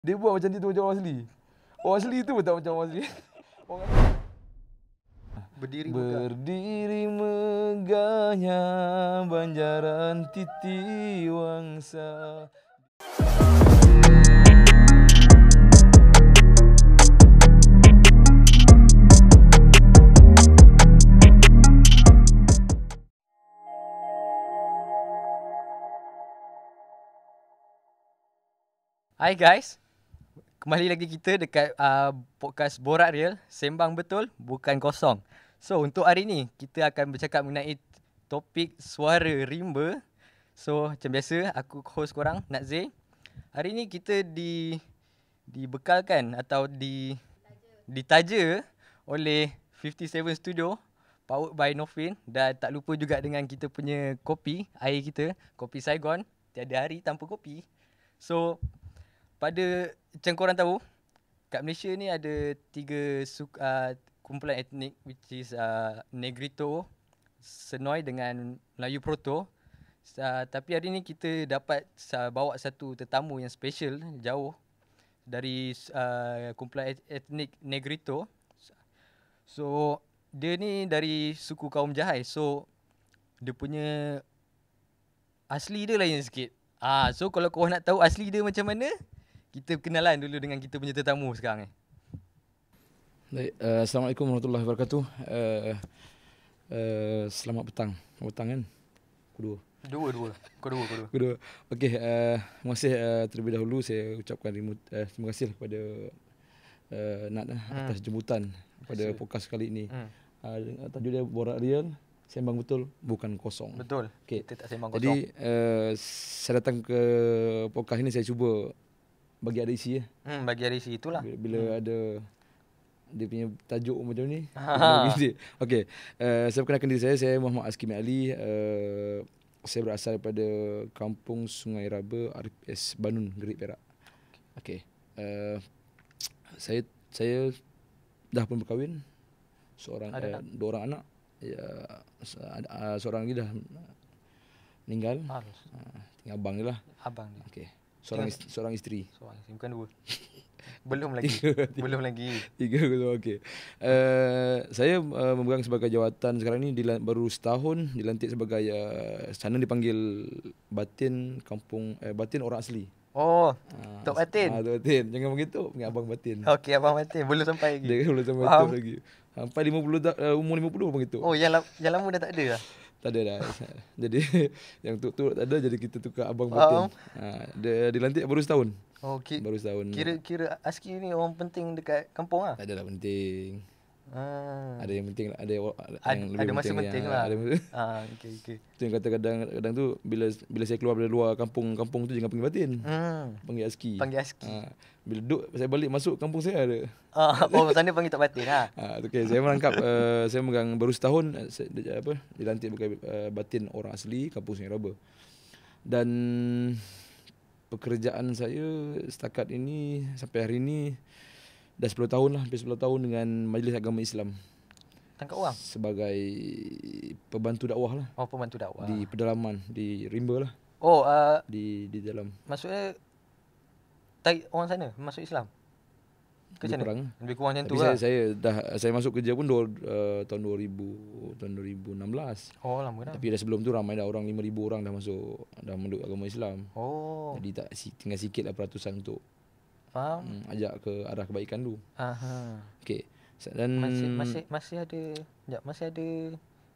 Dia buat macam dia tu macam orang asli. Orang asli tu pun tak macam orang asli. Orang Berdiri megah. berdiri megahnya banjaran titi wangsa. Hai guys, kembali lagi kita dekat podcast Borak Real, sembang betul bukan kosong. So untuk hari ni kita akan bercakap mengenai topik suara rimba. So macam biasa aku host korang Nazir. Hari ni kita dibekalkan atau ditaja oleh 57 Studio, powered by Nofin, dan tak lupa juga dengan kita punya kopi, air kita, kopi Saigon. Tiada hari tanpa kopi. So macam korang tahu, kat Malaysia ni ada 3 kumpulan etnik, which is Negrito, Senoi dengan Melayu Proto. Tapi hari ni kita dapat bawa satu tetamu yang special, jauh dari kumpulan etnik Negrito. So dia ni dari suku kaum Jahai. So dia punya asli dia lain sikit. So kalau korang nak tahu asli dia macam mana, kita kenalan dulu dengan kita punya tetamu sekarang ni. Baik, Assalamualaikum warahmatullahi wabarakatuh. Selamat petang. Petang kan? Kedua. Kedua. Okey, terima kasih terlebih dahulu saya ucapkan terima kasih kepada Nat atas jemputan pada podcast kali ini. Tajuk dia Borak Real, sembang betul bukan kosong. Betul. Okay. Kita tak sembang kosong. Jadi saya datang ke podcast ini, saya cuba bagi ada isi ya. Bagi ada isi itulah. Bila ada dia punya tajuk macam ni. Okey, saya perkenalkan diri saya Muhammad Azkim Ali. Saya berasal daripada kampung Sungai Raba, RPS Banun, Gerik, Perak. Okey. Saya dah pun berkahwin. Dua orang anak. Ya, seorang lagi dah meninggal. Tinggal abang je lah. Abang dia. Okey. Seorang isteri. Bukan dua. Belum lagi. Belum lagi. Tiga gitu. Okey. Saya memegang sebagai jawatan sekarang ni baru setahun dilantik sebagai sana dipanggil Batin kampung Batin orang asli. Oh, Tok Batin. Tok Batin. Jangan begitu, panggil Abang Batin. Okey, Abang Batin belum sampai lagi. Dia belum sampai tu lagi. Sampai 50 umur 50 abang itu. Oh, yang lama dah tak ada dah. Tak ada dah. Jadi yang tu tak ada, jadi kita tukar Abang Batin. Dia dilantik baru setahun. Okey. Baru setahun. Kira Aski ni orang penting dekat kampung ah. Tak adalah penting. Ada yang penting, ada yang lebih ada masa penting lah. Okey. Tu yang kadang tu bila saya keluar dari luar kampung tu jangan panggil Batin. Panggil Aski. Bila duduk saya balik masuk kampung saya ada. Sana panggil Tok Batin ha. Okey, saya merangkap saya memegang baru setahun dilantik sebagai Batin orang asli kampung Sungai Raba. Dan pekerjaan saya setakat ini sampai hari ini dah 10 tahun lah, hampir 10 tahun dengan Majlis Agama Islam. Tangkap orang? Sebagai pembantu dakwah lah. Pembantu dakwah. Di pedalaman, di rimba lah. Di dalam. Maksudnya orang sana masuk Islam? Lebih kurang macam tu lah. Saya masuk kerja pun tahun 2016. Oh, lama dah. Tapi dah sebelum tu ramai dah orang, 5,000 orang dah masuk, dah meluk agama Islam. Jadi tinggal sikit lah peratusan untuk faham. Ajak ke arah kebaikan tu. Okey. Dan masih ada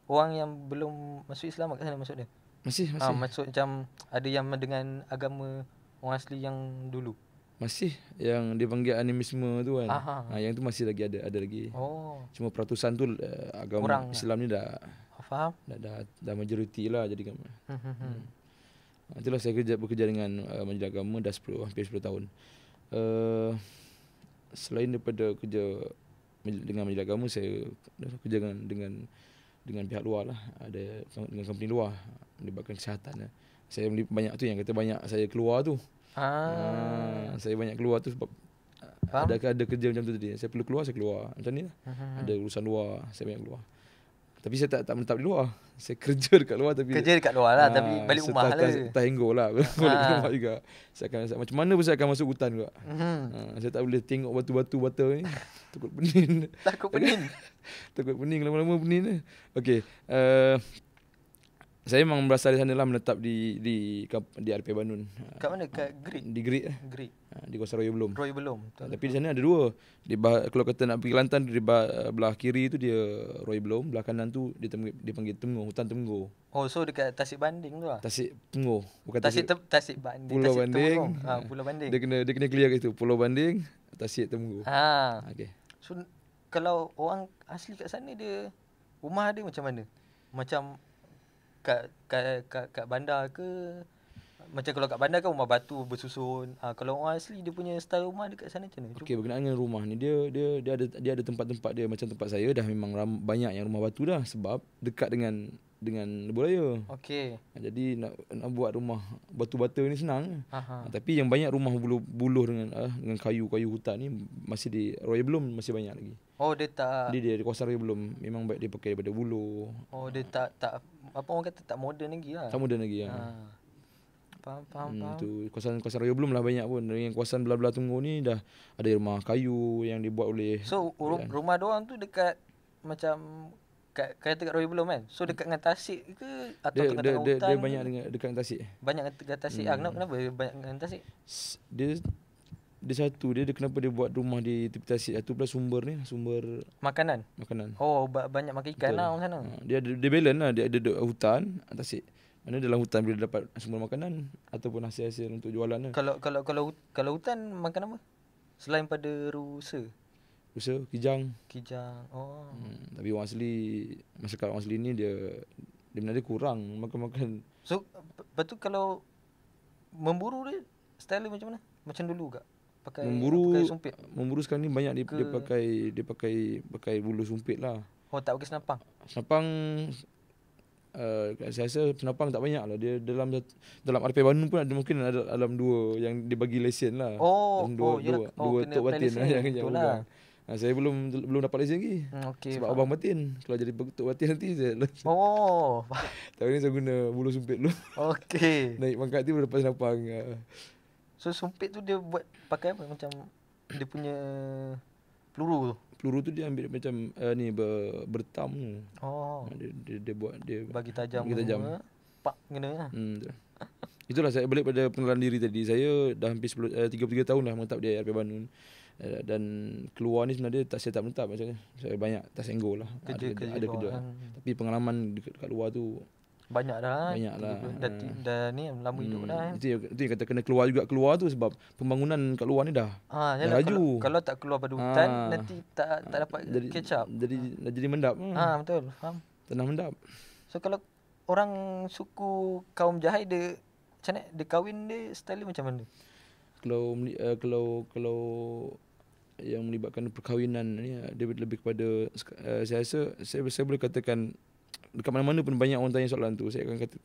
orang yang belum masuk Islam kat sana maksud dia. Masih. Maksud macam ada yang dengan agama orang asli yang dulu. Masih yang dipanggil animisme tu kan. Yang tu masih lagi ada lagi. Cuma peratusan tu agama kurang Islam ni dah faham. Dah majoriti lah jadi kan. Itulah saya bekerja dengan Majlis Agama dah hampir 10 tahun. Selain daripada kerja dengan Majlis Agama, saya kerja dengan pihak luar lah. Ada dengan company luar melibatkan kesihatan. Saya banyak tu yang kata banyak saya keluar tu. Saya banyak keluar tu sebab ada kerja macam tu tadi. Saya perlu keluar, saya keluar. Macam ni lah. Ada urusan luar, saya banyak keluar. Tapi saya tak menetap di luar. Saya kerja dekat luar tapi Kerja dekat luar lah tapi balik rumah lah. Tango lah. Balik rumah juga. Saya akan macam mana pun saya akan masuk hutan juga. Saya tak boleh tengok batu-batu bata ni. Takut pening. Takut pening. Takut pening, lama-lama pening. Okey. Saya memang berasal dari sana lah, menetap di RP Banun. Kat mana? Kat Grid? Di Grid. Grid. Di kawasan Roy Belum. Roy Belum. Tapi di sana ada dua. Kalau kata nak pergi Kelantan, belah kiri tu dia Roy Belum, belah kanan tu dia panggil Tenggoh, hutan Tenggoh. Oh, so dekat Tasik Banding tu lah. Tasik Tenggoh, bukan Tasik Banding. Pulau Tasik Banding. Pulau Banding. Dia kena clear kat situ. Pulau Banding, Tasik Tenggoh. Okey. So kalau orang asli kat sana dia rumah dia macam mana? Macam kat bandar ke? Macam kalau kat bandar kan rumah batu bersusun. Kalau orang asli dia punya style rumah dekat sana macam mana? Okey, berkenaan dengan rumah ni dia ada tempat-tempat dia. Macam tempat saya dah memang banyak yang rumah batu dah sebab dekat dengan lebuh raya. Okey. Jadi nak buat rumah batu bata ni senang. Tapi yang banyak rumah buluh dengan kayu-kayu hutan ni masih di Roy Belum, masih banyak lagi. Oh, dia tak Dia di kawasan Roy Belum memang baik dia pakai daripada buluh. Oh, dia tak apa orang kata tak moden lagi lah. Tak moden lagi. Faham. Tu kawasan Roy Belum lah banyak pun. Yang kawasan belah-belah Tenggoh ni dah ada rumah kayu yang dibuat oleh. So rumah diorang tu dekat macam kata kat Roy Belum kan. So dekat dengan tasik ke atau tengah-tengah hutan? Dia banyak dekat dengan tasik. Banyak dekat tasik. Kenapa banyak dengan tasik? Dia satu dia kenapa dia buat rumah di tepi tasik. Satu pula sumber makanan. Oh, banyak makan ikan lah orang sana. Dia balance lah. Dia ada hutan tasik. Mana dalam hutan boleh dapat sumber makanan ataupun hasil-hasil untuk jualan lah. Kalau hutan makan apa? Selain pada rusa, kijang. Oh. Tapi orang asli, masyarakat orang asli ni dia benar kurang makan. So lepas tu kalau memburu dia style dia macam mana? Macam dulu ke? Pakai sumpit. Memburu sekarang ni banyak dia pakai bulu sumpit lah. Oh, tak pakai senapang. Saya rasa senapang tak banyak lah. Dia dalam RP Banun pun mungkin ada dalam 2 yang dia bagi lesen lah. Dua tok batin lah yang pegang. Saya belum dapat lesen lagi. Sebab abang batin. Kalau jadi tok batin nanti saya tahun ni saya guna bulu sumpit dulu. Okey. Naik pangkat tu baru dapat senapang. So sumpit tu dia buat pakai apa? Macam dia punya peluru tu. Peluru tu dia ambil macam bertam tu. Dia buat dia bagi tajam. Pak kena lah. Itulah saya balik pada pengenalan diri tadi. Saya dah hampir 33 tahun dah menetap di RP Banun. Dan keluar ni sebenarnya saya tak menetap macam saya banyak tersenggol lah. Ada kerja. Tapi pengalaman dekat luar tu banyak dah. Dah ni lama hidup dah. Itu yang kata kena keluar tu sebab pembangunan kat luar ni dah laju. Kalau tak keluar pada hutan nanti tak dapat catch up. Jadi mendap. Betul, faham. Tanah mendap. So kalau orang suku kaum Jahai dia macam mana dia kahwin dia style dia macam mana? Kalau yang melibatkan perkahwinan ni dia lebih kepada saya rasa saya boleh katakan dekat mana-mana pun banyak orang tanya soalan tu. Saya akan kata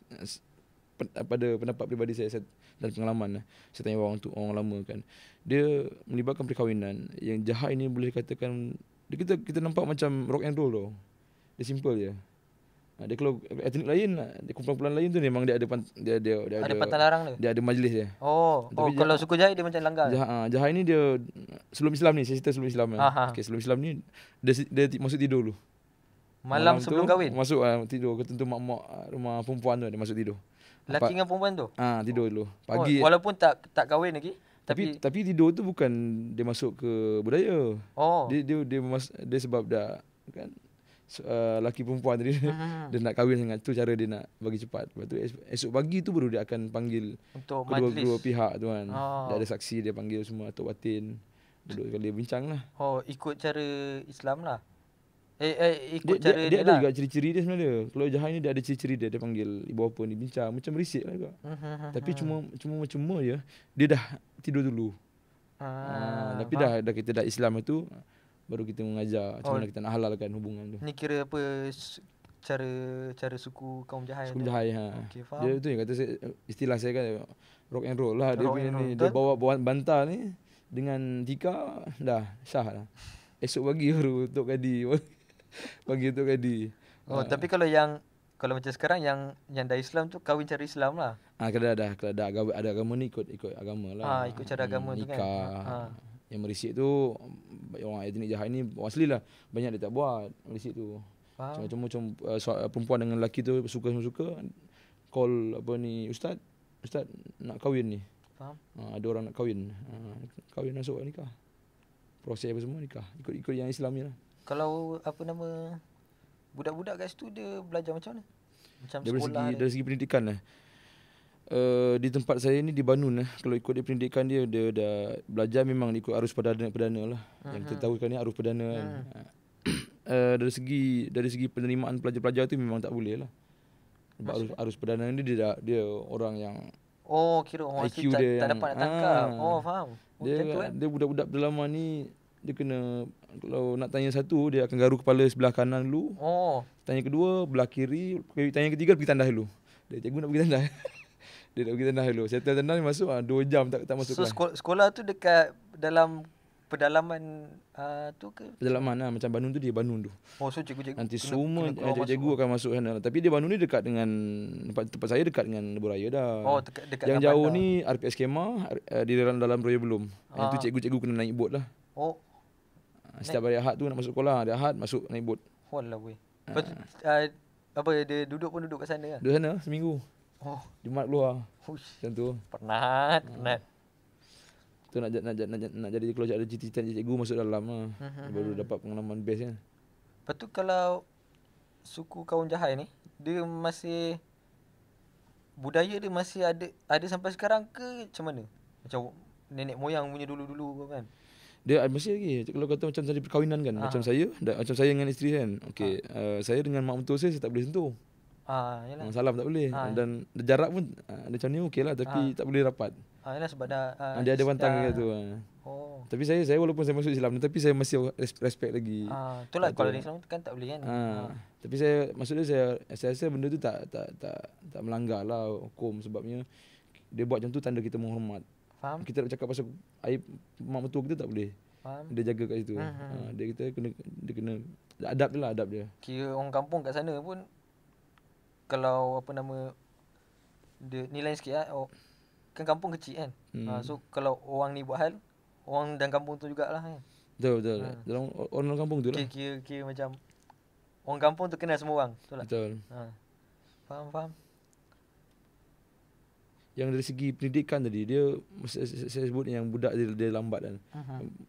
pada pendapat peribadi saya dan pengalaman saya tanya orang lama kan. Dia melibatkan perkahwinan yang Jahai ni boleh katakan kita nampak macam rock and roll tau. Dia simple je. Dia kalau etnik lain, kumpulan lain tu memang dia ada pantang larang dia. Dia ada majlis dia. Tapi kalau suku Jahai dia macam langgar. Jahai ni dia sebelum Islam ni, saya cerita sebelum Islam kan. Sebelum Islam ni dia masuk tidur dulu. Malam sebelum kahwin? Masuk tidur. Ketentu mak-mak rumah perempuan tu dia masuk tidur. Lelaki dengan perempuan tu? Tidur dulu. Pagi. Walaupun tak kahwin lagi? Tapi tidur tu bukan dia masuk ke budaya. Dia sebab dah kan lelaki perempuan tadi dia nak kahwin sangat. Tu cara dia nak bagi cepat. Lepas tu esok pagi tu baru dia akan panggil untuk kedua pihak tu kan. Dia ada saksi, dia panggil semua tok batin. Duduk sekali bincang lah. Ikut cara Islam lah. Dia ada juga ciri-ciri dia sebenarnya. Kalau Jahai ni dia ada ciri-ciri dia. Dia panggil ibu bapa ni bincang. Macam berisik lah juga. Tapi cuma je dia dah tidur dulu. Tapi dah kita dah Islam tu baru kita mengajar macam mana kita nak halalkan hubungan tu. Ni kira apa cara suku kaum Jahai? Suku Jahai. Okay, faham. Dia tu yang kata istilah saya kan rock and roll lah. Dia punya ni dia bawa bantal ni dengan tikar dah syah lah. Esok pagi baru Tok Kadi panggil Tok Kadi. Oh, tapi kalau macam sekarang yang dah Islam tu kahwin cara Islam lah. Kalau ada agama ni ikut agama lah. Ikut cara agama tu kan. Nikah. Yang merisik tu orang etnik Jahat ni asli lah. Banyak dia tak buat merisik tu. Faham. Macam perempuan dengan lelaki tu suka call apa ni ustaz nak kahwin ni. Faham. Ada orang nak kahwin. Kahwin masuk nikah. Proses apa semua nikah. Ikut yang Islam ni lah. Kalau apa nama budak-budak kat situ dia belajar macam mana? Macam dari segi pendidikan lah. Di tempat saya ni di Banun kalau ikut dia pendidikan dia dah belajar memang ikut arus perdana lah. Yang kita tahu sekarang ni arus perdana kan. Dari segi penerimaan pelajar-pelajar tu memang tak boleh lah. Sebab arus perdana ni dia orang yang kira orang IQ tak dia dapat nak tangkap. Faham. Dia budak-budak pedalaman ni dia kena, kalau nak tanya satu dia akan garu kepala sebelah kanan dulu. Tanya kedua belah kiri, tanya ketiga pergi tandas dulu. Dia cikgu nak pergi tandas. Dia nak pergi tandas dulu. Settle tandas ni masuk 2 jam tak masuk kelas. So sekolah tu dekat dalam pedalaman tu ke? Pedalaman lah, macam Banun tu dia Banun tu. So cikgu-cikgu nanti semua cikgu akan masuk sana. Tapi dia Banun ni dekat dengan tempat saya dekat dengan Lebuh Raya dah. Dekat yang jauh bandar. Ni RPS Kemah di dalam Raya belum. Yang tu cikgu-cikgu kena naik bot lah. Setiap hari Ahad tu nak masuk sekolah, hari Ahad masuk naik bot. Walah weh. Apa dia duduk kat sana lah? Duduk sana seminggu. Jumaat keluar. Macam tu. Penat. Tu nak jadi kalau ada cita-cita cikgu masuk dalam lah. Baru dapat pengalaman best kan. Lepas tu kalau suku kaum Jahai ni dia masih budaya dia masih ada sampai sekarang ke macam mana? Macam nenek moyang punya dulu-dulu kan? Dia masih lagi. Kalau kata macam tadi perkahwinan kan, macam saya dengan isteri kan. Okey, saya dengan mak mentua saya tak boleh sentuh. Yalah. Salam tak boleh. Dan jarak pun macam ni okeylah tapi tak boleh rapat. Yalah sebab dah dia ada bantang dia tu. Tapi saya walaupun saya masuk Islam tapi saya masih respect lagi. Itulah kalau Islam kan tak boleh kan. Tapi saya maksud dia saya rasa benda tu tak melanggar lah hukum sebabnya dia buat macam tu tanda kita menghormat. Faham? Kita nak cakap pasal aib mak mentua kita tak boleh. Faham? Dia jaga kat situ. Dia kena adab dia. Kira orang kampung kat sana pun kalau apa nama dia ni lain sikit kan kampung kecil kan. So kalau orang ni buat hal orang dalam kampung tu jugalah kan. Betul. Dalam orang kampung tu lah. Kira macam orang kampung tu kenal semua orang. Betul tak? Betul. Faham. Yang dari segi pendidikan tadi dia saya sebut yang budak dia lambat kan.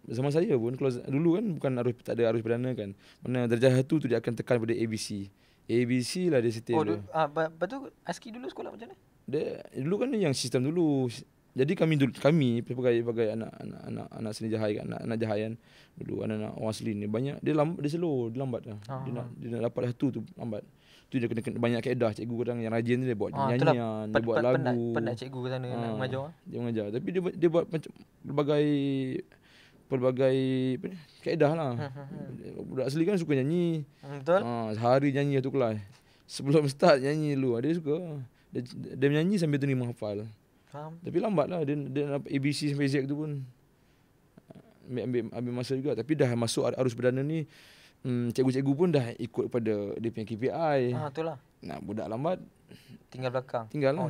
Zaman saya pun kalau dulu kan bukan tak ada arus perdana kan. Mana darjah 1 tu dia akan tekan pada ABC. ABC lah dia setel. Lepas tu ASKI dulu sekolah macam mana? Dia dulu kan yang sistem dulu. Jadi kami sebagai anak seni Jahai kan, anak Jahai kan. Dulu anak-anak orang asli ni banyak dia slow, dia lambat lah. Dia nak dapat satu tu lambat. Tu dia kena banyak kaedah. Cikgu kadang yang rajin ni dia buat nyanyian, dia buat lagu. Penat cikgu ke sana nak mengajar. Dia mengajar. Tapi dia buat macam pelbagai kaedah lah. Budak asli kan suka nyanyi. Betul. Sehari nyanyi satu kelas. Sebelum start nyanyi dulu. Dia suka. Dia menyanyi sambil terima hafal. Faham. Tapi lambat lah. Dia nak ABC sampai Z tu pun ambil masa juga. Tapi dah masuk arus perdana ni, cikgu-cikgu pun dah ikut pada dia punya KPI. Itulah. Nak budak lambat tinggal belakang. Tinggal lah.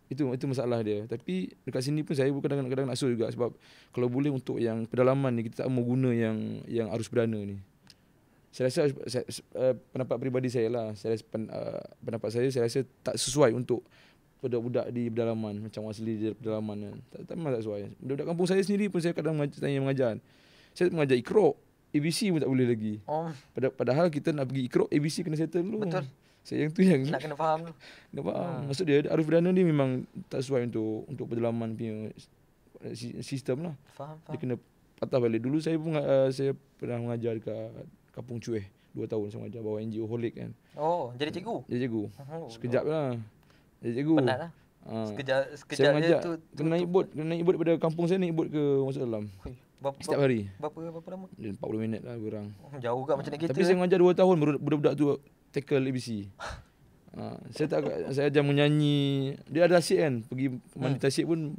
Itu masalah dia. Tapi dekat sini pun saya pun kadang-kadang nak suruh juga sebab kalau boleh untuk yang pedalaman ni kita tak mau guna yang arus perdana ni. Saya rasa pendapat peribadi saya lah. Pendapat saya rasa tak sesuai untuk budak-budak di pedalaman macam orang asli di pedalaman kan. Memang tak sesuai. Budak-budak kampung saya sendiri pun saya kadang mengajar. Saya mengajar ikrok, ABC pun tak boleh lagi. Padahal kita nak pergi ikrok, ABC kena settle dulu. Betul. Saya yang tu yang nak kena faham dulu. Kena faham. Maksud dia arus perdana ni memang tak sesuai untuk pedalaman punya sistem lah. Faham. Dia kena patah balik. Dulu saya pun saya pernah mengajar dekat Kampung Cueh 2 tahun saya mengajar bawa NGO Holik kan. Jadi cikgu. Jadi cikgu. Sekejap lah. Jadi cikgu. Penat lah. Sekejap saya je tu kena naik bot daripada kampung saya naik bot ke masuk dalam. Setiap hari. Berapa lama? 40 minit lah kurang. Jauh kan macam nak kereta. Tapi saya mengajar 2 tahun budak-budak tu tackle ABC. Saya ajar menyanyi. Dia ada tasyik kan. Pergi mandi tasyik pun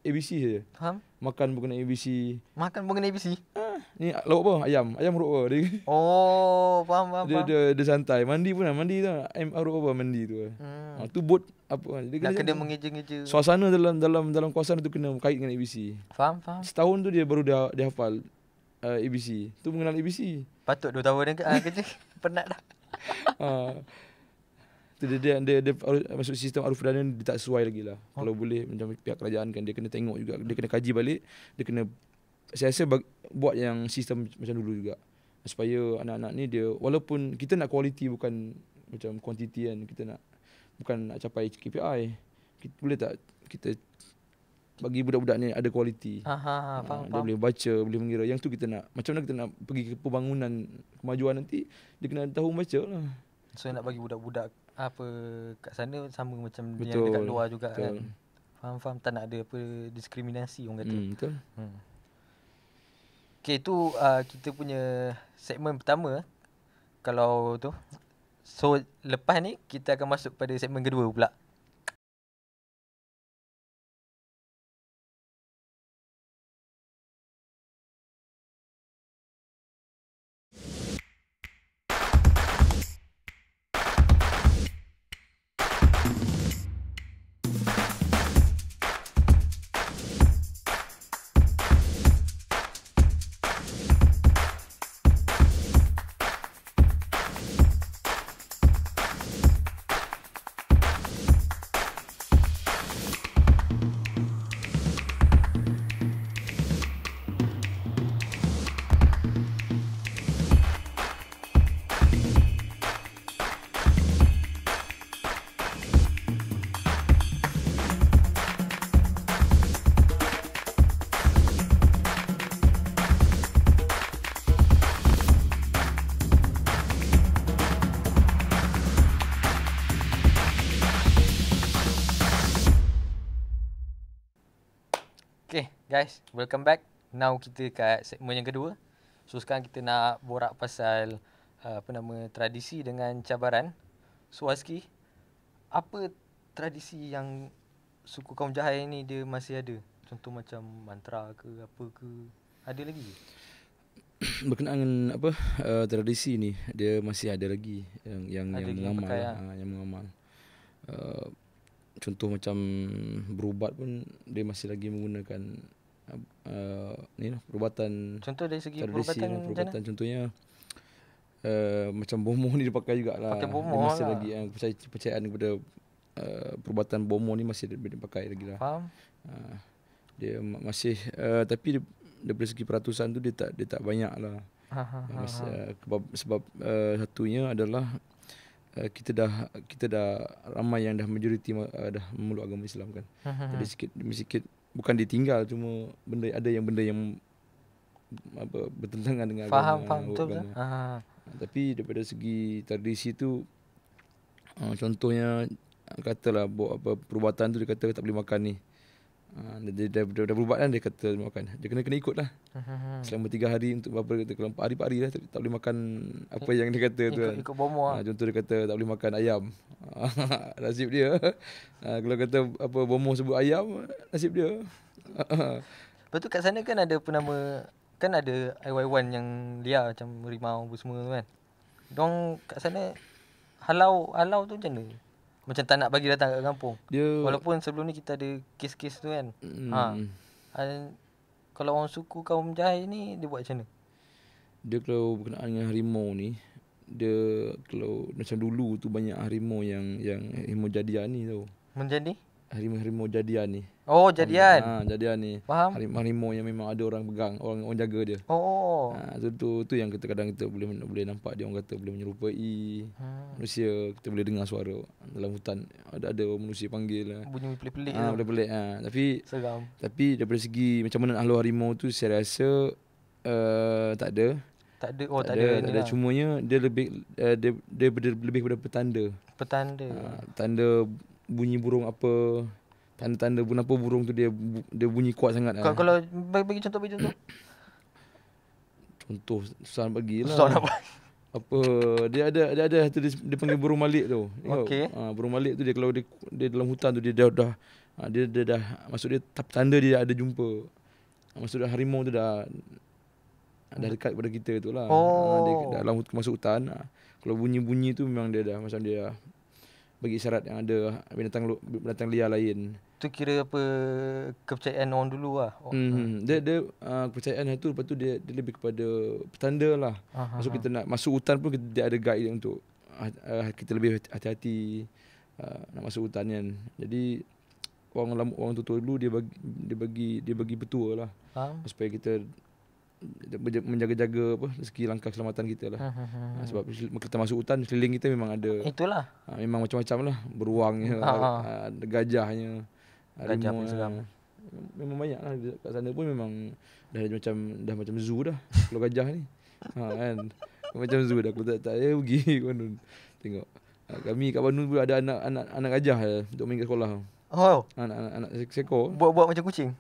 ABC saja. Faham? Makan pun kena ABC. Makan pun kena ABC? Ni lauk apa? Ayam lauk apa? Dia Oh, faham. dia santai. Mandi pun mandi tu. Ayam lauk apa mandi tu. Tu bot apa dia Nak kena jaga. mengeja-ngeja. Suasana dalam kawasan tu kena kait dengan ABC. Faham. Setahun tu dia baru dia hafal ABC. Tu mengenal ABC. Patut 2 tahun kerja. Penat dah. Tu dia masuk sistem Arif Perdana dia tak sesuai lagi lah. Kalau boleh macam pihak kerajaan kan dia kena tengok juga. Dia kena kaji balik. Dia kena saya rasa buat yang sistem macam dulu juga. Supaya anak-anak ni dia walaupun kita nak kualiti bukan macam kuantiti kan. Kita nak bukan nak capai KPI. Boleh tak kita bagi budak-budak ni ada kualiti. Faham. Dia boleh baca, boleh mengira. Yang tu kita nak. Macam mana kita nak pergi ke pembangunan kemajuan nanti dia kena tahu baca lah. So nak bagi budak-budak apa kat sana sama macam Betul, yang dekat luar juga betul. kan. Faham. Tak nak ada apa diskriminasi orang kata. Betul. Okay, tu kita punya segmen pertama. Kalau tu. So lepas ni kita akan masuk pada segmen kedua pula. Okay guys, welcome back. Now kita kat segmen yang kedua. So sekarang kita nak borak pasal tradisi dengan cabaran. So Azki, apa tradisi yang suku kaum Jahai ni dia masih ada? Contoh macam mantra ke apa ke? Ada lagi? Berkenaan dengan apa tradisi ni dia masih ada lagi yang mengamal yang mengamal. Contoh macam berubat pun dia masih lagi menggunakan ni lah perubatan. Contoh dari segi perubatan contohnya macam bomoh ni dia pakai jugalah. Pakai bomoh dia masih lah. lagi kepercayaan kepada perubatan bomoh ni masih dia pakai lagi lah. Faham? Dia masih tapi daripada segi peratusan tu dia tak banyak lah. Sebab satunya adalah kita dah ramai yang dah majoriti dah memeluk agama Islam kan. Jadi sikit bukan ditinggal, cuma benda yang apa bertentangan dengan faham agama. betul. Tapi daripada segi tradisi tu contohnya katalah apa perubatan tu dia kata tak boleh makan ni. Dia dah berubat kan dia kata makan. Dia kena ikut lah. Selama 3 hari untuk berapa kata kalau 4 hari 4 hari lah tak boleh makan apa yang dia kata tu kan. Ikut bomoh lah. Contoh dia kata tak boleh makan ayam. Nasib dia. Kalau kata apa bomoh sebut ayam, nasib dia. Lepas tu kat sana kan ada penama, kan ada haiwan yang liar macam harimau apa semua tu kan. Diorang kat sana halau tu macam mana? Macam tak nak bagi datang kat kampung. Walaupun sebelum ni kita ada kes-kes tu kan. Kalau orang suku kaum Jahai ni dia buat macam mana? Dia kalau berkenaan dengan harimau ni, dia kalau macam dulu tu banyak harimau yang harimau jadian ni tau. Menjadi? Harimau jadian ni. Oh, jadian. Jadian ni. Faham? Harimau yang memang ada orang pegang, orang jaga dia. Oh. Tu yang kita kadang kita boleh nampak dia orang kata boleh menyerupai manusia, kita boleh dengar suara dalam hutan. Ada manusia panggil lah. Bunyi pelik-pelik. Pelik-pelik. Tapi seram. Tapi daripada segi macam mana ahlu harimau tu saya rasa tak ada. Tak ada. Tak ada. Cumanya dia lebih kepada petanda. Tanda bunyi burung apa, tanda-tanda kenapa burung tu dia bunyi kuat sangat. Kalau bagi contoh contoh susah nak bagilah. Susah nak bagi. Apa dia ada dia panggil burung malik tu. Okey. Burung malik tu dia kalau dia dalam hutan tu dia dah maksud dia tanda dia ada jumpa. Maksud dia harimau tu dah dah dekat pada kita tu lah. Oh. Dia dalam masuk hutan. Kalau bunyi-bunyi tu memang dia dah macam dia bagi isyarat yang ada binatang liar lain. Tu kira apa, kepercayaan orang dulu lah. Dia kepercayaan tu, lepas tu dia lebih kepada petanda lah. Maksud kita nak masuk hutan pun dia ada guide untuk kita lebih hati-hati nak masuk hutan kan. Jadi orang tua dulu dia bagi petua lah. Supaya kita menjaga-jaga segi langkah keselamatan kita lah. Sebab kita masuk hutan, sekeliling kita memang ada. Itulah. Memang macam-macam lah. Beruangnya, ada gajahnya, Gajah harimau. pun seram. Memang banyak lah. Kat sana pun memang dah macam zoo dah. Kalau gajah ni. Kan. Macam zoo dah. Kalau tak pergi Bandung. Tengok. Kami kat Bandung pun ada anak gajah untuk main kat sekolah. Oh. Anak seekor. Buat macam kucing.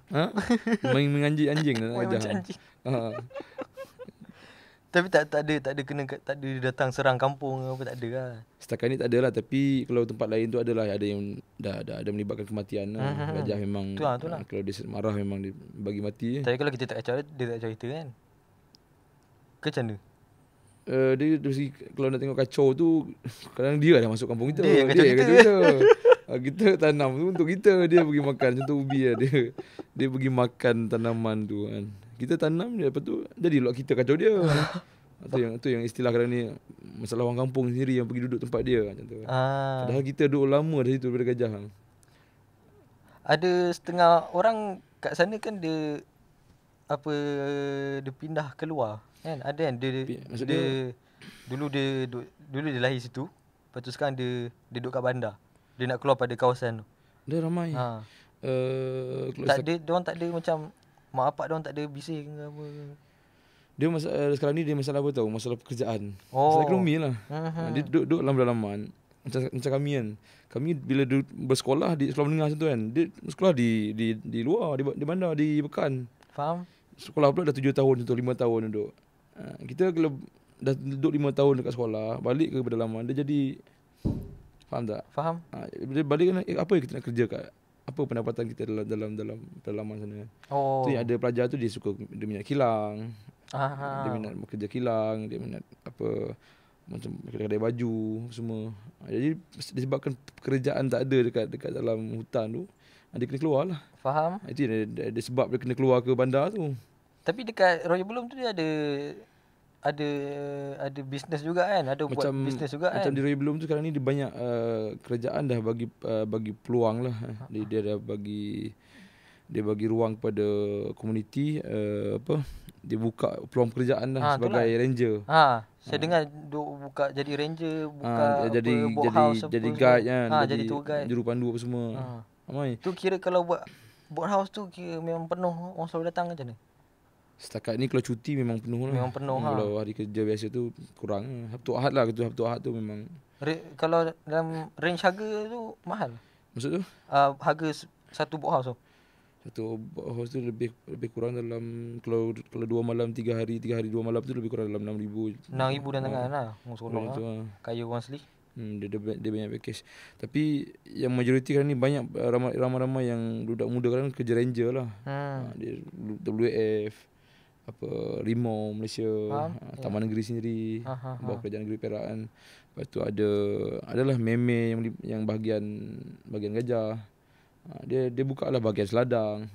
Main anjing anak Main gajah. macam anjing. Tapi tak ada datang serang kampung apa, tak ada lah. Setakat ni tak ada lah, tapi kalau tempat lain tu adalah ada yang dah ada melibatkan kematian lah. Gajah memang Itulah. Kalau dia marah memang dia bagi mati. Tapi kalau kita tak kacau dia tak cerita kan. Ke macam mana? Dia kalau nak tengok kacau tu kadang dia dah masuk kampung kita. Dia yang kacau kita. Kita tanam tu untuk kita, dia pergi makan. Contoh ubi lah, dia pergi makan tanaman tu kan. Kita tanam dia, lepas tu jadi pula kita kacau dia. Itu yang istilah kadang ni masalah orang kampung sendiri yang pergi duduk tempat dia macam tu. Padahal kita duduk lama dari situ daripada gajah. Ada setengah orang kat sana kan dia pindah keluar kan. Ada kan dia dulu dia lahir situ. Lepas tu sekarang dia duduk kat bandar. Dia nak keluar pada kawasan tu. Dia ramai. Diorang tak ada macam mak bapak diorang tak ada bising ke apa. Dia sekarang ni dia masalah apa tahu? Masalah pekerjaan. Masalah ekonomi lah. Dia duduk dalam pedalaman. Macam kami kan. Kami bila bersekolah di sekolah menengah macam tu kan. Dia sekolah di luar, di bandar, di Pekan. Faham? Sekolah pula dah 7 tahun contoh, 5 tahun duduk. Kita kalau dah duduk 5 tahun dekat sekolah, balik ke pedalaman, dia jadi, faham tak? Faham. Dia balik kan, apa yang kita nak kerja kat, apa pendapatan kita dalam pedalaman sana. Tu yang ada pelajar tu dia minat kilang. Dia minat bekerja kilang, dia minat apa macam kedai baju semua. Jadi disebabkan pekerjaan tak ada dekat dalam hutan tu, dia kena keluar lah. Faham. Itu dia sebab dia kena keluar ke bandar tu. Tapi dekat Royal Belum tu dia ada bisnes juga kan. Ada buat bisnes juga kan. Macam di Royal Belum tu sekarang ni dia banyak kerajaan dah bagi peluang lah. Dia dah bagi ruang kepada komuniti dia buka peluang pekerjaan dah sebagai ranger. Saya dengar buka jadi ranger, jadi guide kan, jadi tour guide, jurupandu apa semua. Ramai. Tu kira kalau buat house tu kira memang penuh, orang selalu datang macam mana? Setakat ni kalau cuti memang penuh lah. Memang penuh. Kalau hari kerja biasa tu kurang. Sabtu Ahad lah, Sabtu Ahad tu memang. Kalau dalam range harga tu mahal. Maksud tu? Harga satu boat house tu. Satu house tu lebih kurang dalam kalau 2 malam 3 hari 2 malam tu lebih kurang dalam 6,000. 6,000 dan tangan lah. Seronok lah. Kaya orang asli. Dia banyak package. Tapi yang majoriti sekarang ni banyak ramai-ramai yang budak muda sekarang kerja ranger lah. Dia WF Rimau Malaysia, Taman Negeri sendiri, bawah kerajaan negeri Perak kan. Lepas tu adalah meme yang bahagian gajah. Dia buka lah bahagian seladang.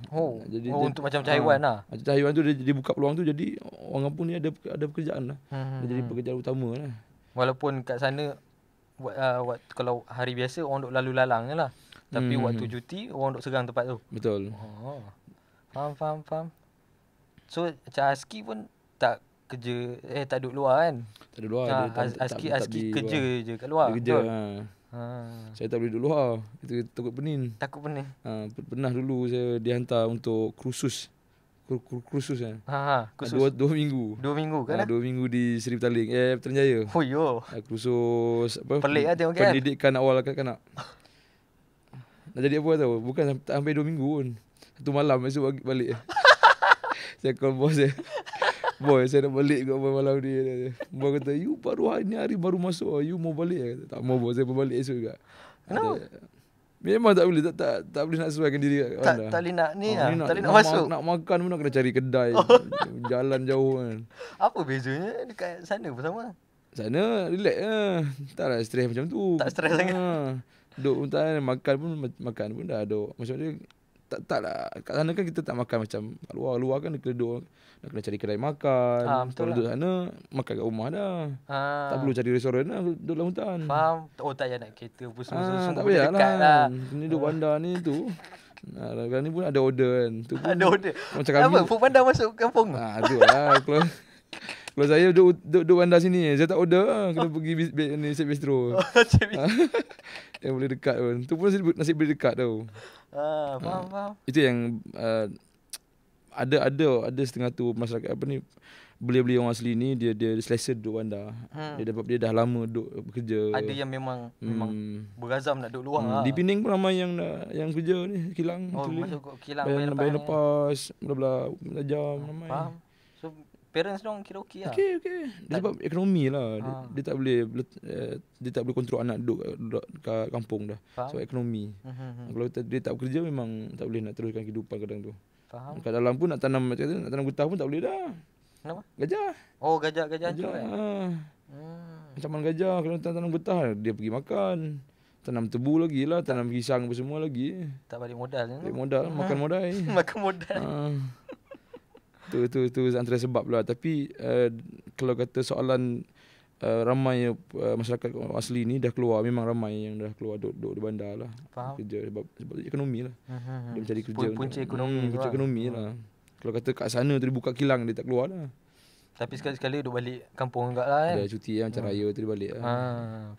Jadi untuk macam haiwan lah. Macam haiwan tu dia buka peluang tu, jadi orang kampung ni ada pekerjaan lah. Dia jadi pekerjaan utama lah. Walaupun kat sana kalau hari biasa orang duk lalu lalang je lah. Tapi waktu cuti orang duk serang tempat tu. Betul. Faham. So macam Aski pun tak kerja, tak duduk luar kan? Tak duduk luar. Aski kerja je kat luar. Dia kerja. Saya tak boleh duduk luar. Itu takut pening. Pernah dulu saya dihantar untuk kursus. Kursus kan. Kursus. 2 minggu. 2 minggu kan? 2 minggu di Seri Petaling, Putrajaya. Oh yo. Kursus Pelik lah tengok kan. Pendidikan awal kanak-kanak. Nak jadi apa tahu? Bukan sampai 2 minggu pun. 1 malam esok balik. Saya call bos saya. Boy, saya nak balik kat malam ni. Bos kata, you baru hari baru masuk. You mau balik? Kata, tak mau bos, saya mau balik esok juga. Kenapa? Memang tak boleh, tak boleh nak sesuaikan diri kat Tak Wanda. tak boleh nak ni lah. Ni Tak boleh nak masuk. Nak makan pun nak kena cari kedai. Jalan jauh kan. Apa bezanya dekat sana pun sama? Sana relax lah. Taklah stres macam tu. Tak stres sangat. Duduk pun tak, makan pun dah duduk. Maksudnya taklah. Kat sana kan kita tak makan macam kat luar kan kena duduk. Nak kena cari kedai makan. Betul Kalau duduk sana makan kat rumah dah. Tak perlu cari restoran lah duduk dalam hutan. Faham. Oh tak payah nak kereta pun semua Tak payah dekat lah. Ni duduk bandar ni tu. Sekarang ni pun ada order kan. Tu pun Ada order. macam Apa? kami. Food Panda masuk kampung? Tu lah. Kalau saya duduk bandar sini, saya tak order lah. Kena pergi Nasi Bistro. Yang boleh dekat pun. Tu pun nasi boleh dekat tau. Faham. Itu yang ada setengah tu masyarakat apa ni, beli orang asli ni dia selesa duduk bandar. Dia dah lama duduk bekerja. Ada yang memang berazam nak duduk luar lah. Di Pening pun ramai yang kerja ni kilang. Masuk kilang bayar lepas bla jam ramai. Faham. So parents dong kira okey lah. Okey. Dia sebab ekonomi lah. Dia tak boleh kontrol anak duduk kat kampung dah. Sebab ekonomi. Kalau dia tak bekerja memang tak boleh nak teruskan kehidupan kadang tu. Faham. Kat dalam pun nak tanam getah pun tak boleh dah. Kenapa? Gajah. Oh, gajah hancur kan? Ancaman gajah kalau tanam getah dia pergi makan. Tanam tebu lagi lah, tanam pisang apa semua lagi. Tak balik modal ni. Balik modal, makan modal. Makan modal. Tu antara sebab lah. Tapi kalau kata soalan ramai masyarakat asli ni dah keluar, memang ramai yang dah keluar duduk di bandar lah. Faham. Kerja sebab ekonomi lah. Dia mencari kerja. Punca ekonomi tu punca lah. ekonomi lah. Kalau kata kat sana tu dia buka kilang, dia tak keluar lah. Tapi sekali-sekali duduk balik kampung juga lah kan. Ada cuti macam raya tu dia balik lah.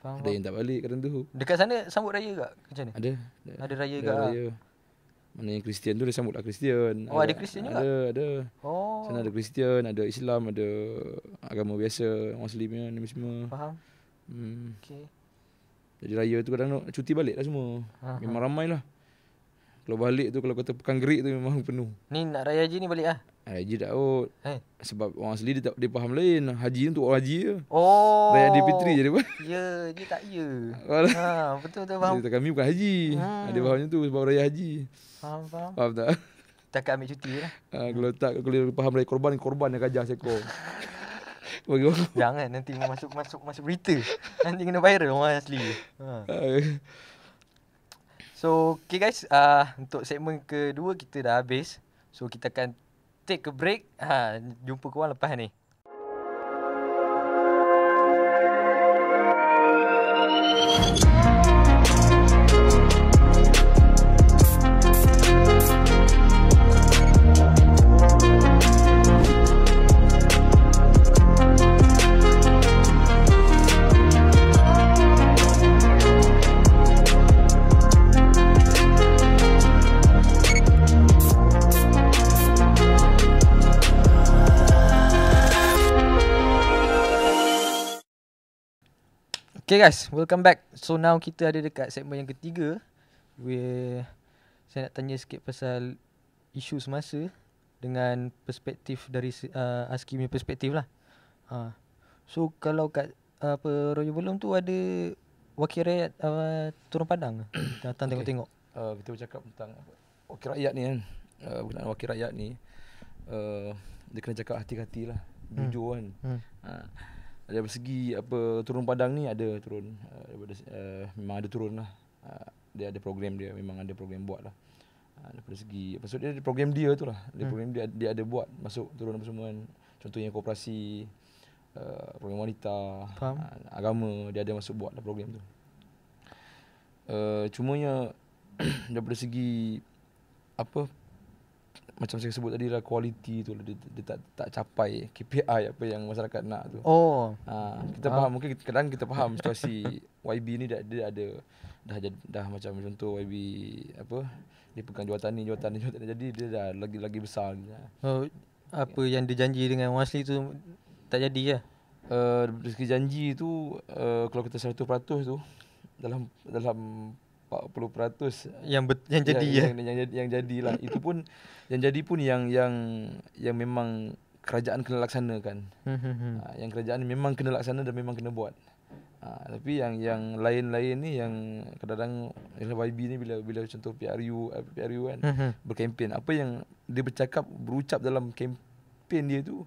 Faham. Ada yang tak balik kadang tu. Dekat sana sambut raya tak macam ni? Ada Ada raya ada ke? raya. Mana yang Kristian tu dia sambut lah Kristian. Oh, ada Kristian juga? Ada. Oh. Sana ada Kristian, ada Islam, ada agama biasa, Muslim ni semua. Faham. Okay. Jadi raya tu kadang cuti balik lah semua. Memang ramai lah. Kalau balik tu, kalau kata Pekan Gerik tu memang penuh. Ni nak raya haji ni balik lah? Haji tak kot. Sebab orang asli dia faham lain. Haji ni untuk orang haji je. Oh. Raya Aidilfitri je dia pun. Ya, dia tak ya. Betul faham. Dia kami bukan haji. Dia fahamnya tu sebab raya haji. Faham. Faham tak? Takkan ambil cuti lah. Kalau tak, kalau dia faham raya korban yang gajah seekor. Bagi orang. Jangan nanti masuk berita. Nanti kena viral orang asli. So, okay guys, untuk segmen kedua kita dah habis. So, kita akan take a break. Jumpa korang lepas ni. Okay guys, welcome back. So now kita ada dekat segmen yang ketiga. Saya nak tanya sikit pasal isu semasa dengan perspektif dari ASKI punya perspektif lah. So kalau kat Royo Belum tu ada wakil rakyat Turun Padang datang tengok-tengok. Kita bercakap tentang wakil rakyat ni kan. Berkenaan wakil rakyat ni, dia kena cakap hati-hati lah, jujur kan. Dari segi Turun Padang ni ada turun, memang ada turun lah. Dia ada program dia, memang ada program buat lah. Daripada segi maksud dia program dia tu lah. Program dia ada buat masuk turun apa semua kan. Contohnya koperasi, program wanita, agama, dia ada masuk buat lah program tu. Cumanya daripada segi macam saya sebut tadi lah, kualiti tu dia tak capai KPI apa yang masyarakat nak tu. Kita faham, mungkin kadang kita faham situasi YB ni dia ada dah macam contoh YB dia pegang jawatan ni jadi dia dah lagi besar lagi. Apa yang dia janji dengan orang asli tu tak jadi lah. Dari segi janji tu kalau kita 100% tu dalam 40% yang jadi yang jadilah. Itu pun yang jadi pun yang memang kerajaan kena laksanakan. Yang kerajaan memang kena laksana dan memang kena buat. Tapi yang lain-lain ni yang kadang-kadang YB ni bila contoh PRU kan berkempen, apa yang dia berucap dalam kempen dia tu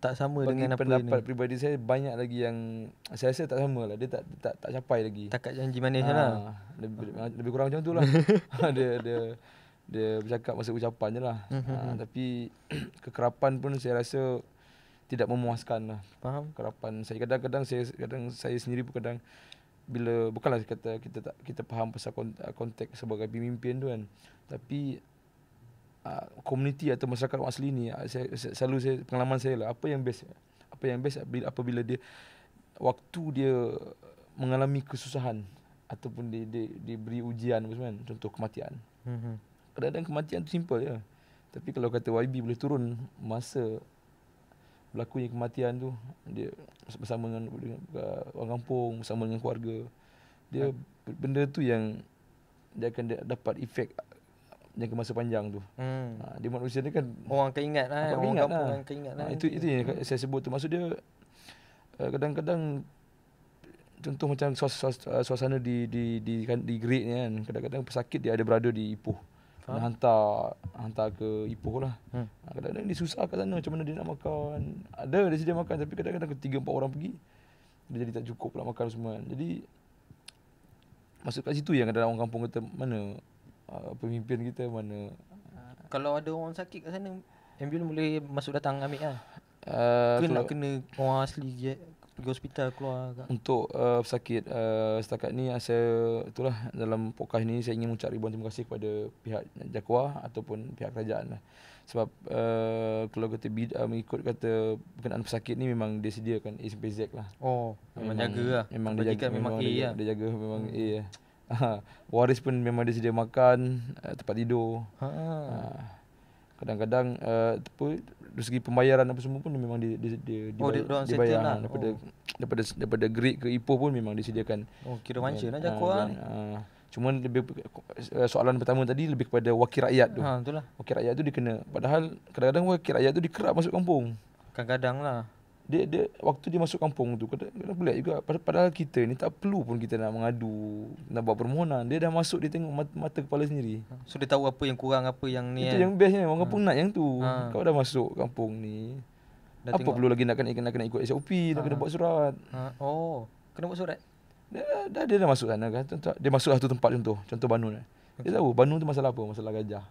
Tak sama bagi dengan apa pendapat ni. peribadi saya banyak lagi yang saya rasa tak sama lah. Dia tak capai lagi. Takat janji manis lah. Lebih kurang macam tu lah. dia bercakap masa ucapan je lah. Tapi kekerapan pun saya rasa tidak memuaskan lah. Faham? Kekerapan saya kadang saya sendiri pun kadang bila bukanlah kata kita faham pasal konteks sebagai pemimpin tu kan. Tapi komuniti atau masyarakat orang asli ni pengalaman saya lah, apa yang best apabila dia waktu dia mengalami kesusahan ataupun diberi ujian apa semua kan, contoh kematian. Kadang-kadang kematian tu simple je. Tapi kalau kata YB boleh turun masa berlakunya kematian tu, dia bersama dengan orang kampung, bersama dengan keluarga. Dia benda tu yang dia akan dapat efek jangka masa panjang tu. Dia manusia ni kan orang akan ingat lah, orang kampung akan ingat lah. Itu yang saya sebut tu. Maksud dia kadang-kadang contoh macam suasana di Great ni kan, kadang-kadang pesakit dia ada berada di Ipoh. Hantar ke Ipoh lah. Kadang-kadang dia susah kat sana, macam mana dia nak makan. Ada dia sedia makan, tapi kadang-kadang 3-4 orang pergi dia jadi tak cukup pula makan semua kan. Jadi masuk kat situ yang kadang-kadang orang kampung kata mana pemimpin kita, mana kalau ada orang sakit kat sana, ambulans boleh masuk datang ambil lah. Nak kena orang asli pergi hospital keluar kat. Untuk pesakit setakat ni itulah dalam podcast ni saya ingin mengucap ribuan terima kasih kepada pihak JAKWA ataupun pihak kerajaan lah. Sebab kalau kata mengikut kata berkenaan pesakit ni memang dia sediakan A-Z lah. Memang jaga lah. Memang dia jaga, memang A lah. Dia jaga memang A lah. Waris pun memang dia sedia makan, tempat tidur. Kadang-kadang dari segi pembayaran apa semua pun memang dibayar lah. daripada Great ke Ipoh pun memang disediakan. Kira macam nak JAKWA ni. Cuma lebih soalan pertama tadi lebih kepada wakil rakyat tu. Itulah. Wakil rakyat tu dia kena, padahal kadang-kadang wakil rakyat tu dikerap masuk kampung. Kadang-kadang lah. Dia waktu dia masuk kampung tu kadang-kadang pelik juga, padahal kita ni tak perlu pun kita nak mengadu, nak buat permohonan. Dia dah masuk, dia tengok mata kepala sendiri. So dia tahu apa yang kurang, apa yang ni. Itu yang bestnya, orang kampung nak yang tu. Kau dah masuk kampung ni, dah apa tengok. perlu lagi nak kena ikut SOP, nak kena buat surat. Kena buat surat. Dia dah masuk sana kan. Dia masuk satu tempat contoh Banun. Dia tahu Banun tu masalah apa, masalah gajah.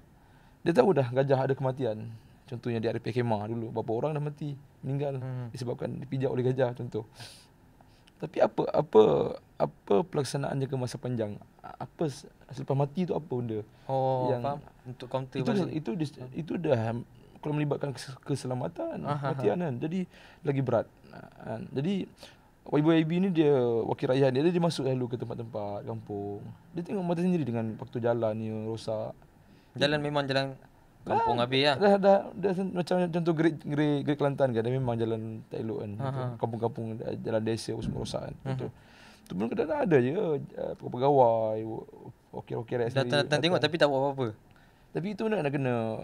Dia tahu dah gajah ada kematian. Contohnya di RP Kemah dulu, berapa orang dah mati, meninggal disebabkan dipijak oleh gajah contoh. Tapi apa pelaksanaan jangka masa panjang? Apa selepas mati tu apa benda? Yang faham. Untuk counter itu dah kalau melibatkan keselamatan kematian kan. Jadi lagi berat. Jadi YB ni dia wakil rakyat dia masuk lalu ke tempat-tempat kampung. Dia tengok mata sendiri dengan faktor jalan ni rosak. Jalan memang jalan kampung habis lah. Dah macam contoh Great Kelantan kan, dia memang jalan tak elok kan. Kampung-kampung jalan desa semua rosak kan. Tu pun kadang-kadang ada je pegawai wakil rakyat sendiri datang tengok tapi tak buat apa-apa. Tapi itu nak kena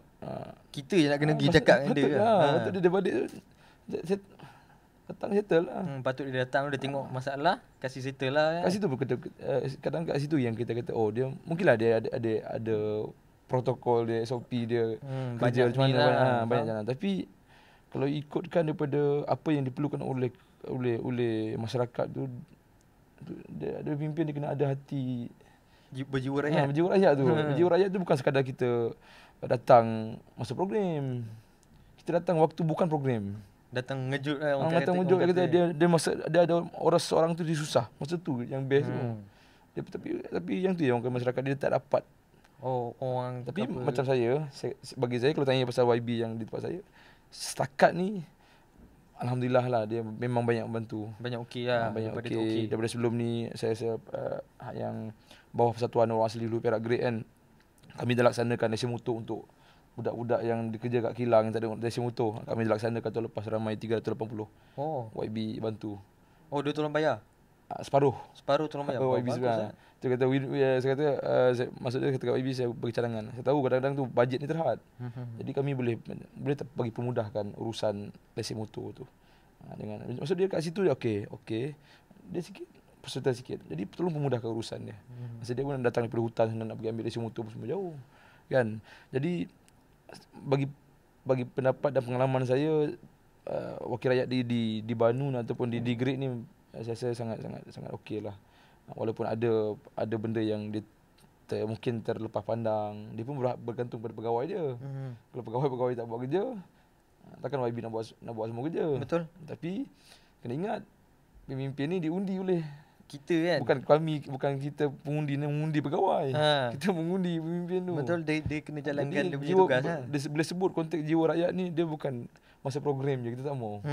kita je nak kena pergi cakap dengan dia. Patut dia balik datang settle lah. Patut dia datang, dia tengok masalah, kasih settle lah. Kat situ pun kadang kat situ yang kita kata dia mungkinlah dia ada protokol dia, SOP dia, kerja macam mana banyak jalan. Tapi kalau ikutkan daripada apa yang diperlukan oleh masyarakat tu, dia pimpin dia kena ada hati berjiwa rakyat. Berjiwa rakyat tu. Berjiwa rakyat tu bukan sekadar kita datang masa program. Kita datang waktu bukan program. Datang ngejut lah orang datang ngejut kata dia ada orang seorang tu dia susah. Masa tu yang best tu. Tapi yang tu yang masyarakat dia tak dapat. Orang tapi macam bagi saya kalau tanya pasal YB yang di tempat saya, setakat ni alhamdulillah lah, dia memang banyak membantu. Banyak okey lah. Banyak okey. Daripada sebelum ni saya yang bawah Persatuan Orang Asli Hulu Perak Great kan, kami dah laksanakan lesen motor untuk budak-budak yang dikerja kat kilang yang tak ada lesen motor. Kami dah laksanakan tahun lepas ramai 380. YB bantu. Dia tolong bayar? Separuh tolong bayar. YB sebenarnya. Dia kata maksud dia kata YB saya bagi cadangan. Saya tahu kadang-kadang tu bajet ni terhad. Jadi kami boleh bagi permudahkan urusan lesen motor tu. Dengan maksud dia kat situ dia okey. Dia sikit perserta sikit. Jadi tolong memudahkan urusan dia. Masa dia pun datang daripada hutan sana nak pergi ambil lesen motor semua jauh. Kan? Jadi bagi pendapat dan pengalaman saya wakil rakyat di Banu ataupun di Great ni saya rasa sangat okeylah. Walaupun ada benda yang dia mungkin terlepas pandang, dia pun bergantung pada pegawai dia. Kalau pegawai tak buat kerja, takkan YB nak buat semua kerja. Betul. Tapi kena ingat pemimpin ni diundi oleh Kita kan. Bukan kita mengundi pegawai. Kita mengundi pemimpin tu. Betul, dia kena jalankan dia punya jiwa, tugas. Bila sebut konteks jiwa rakyat ni, dia bukan masa program je, kita tak mau.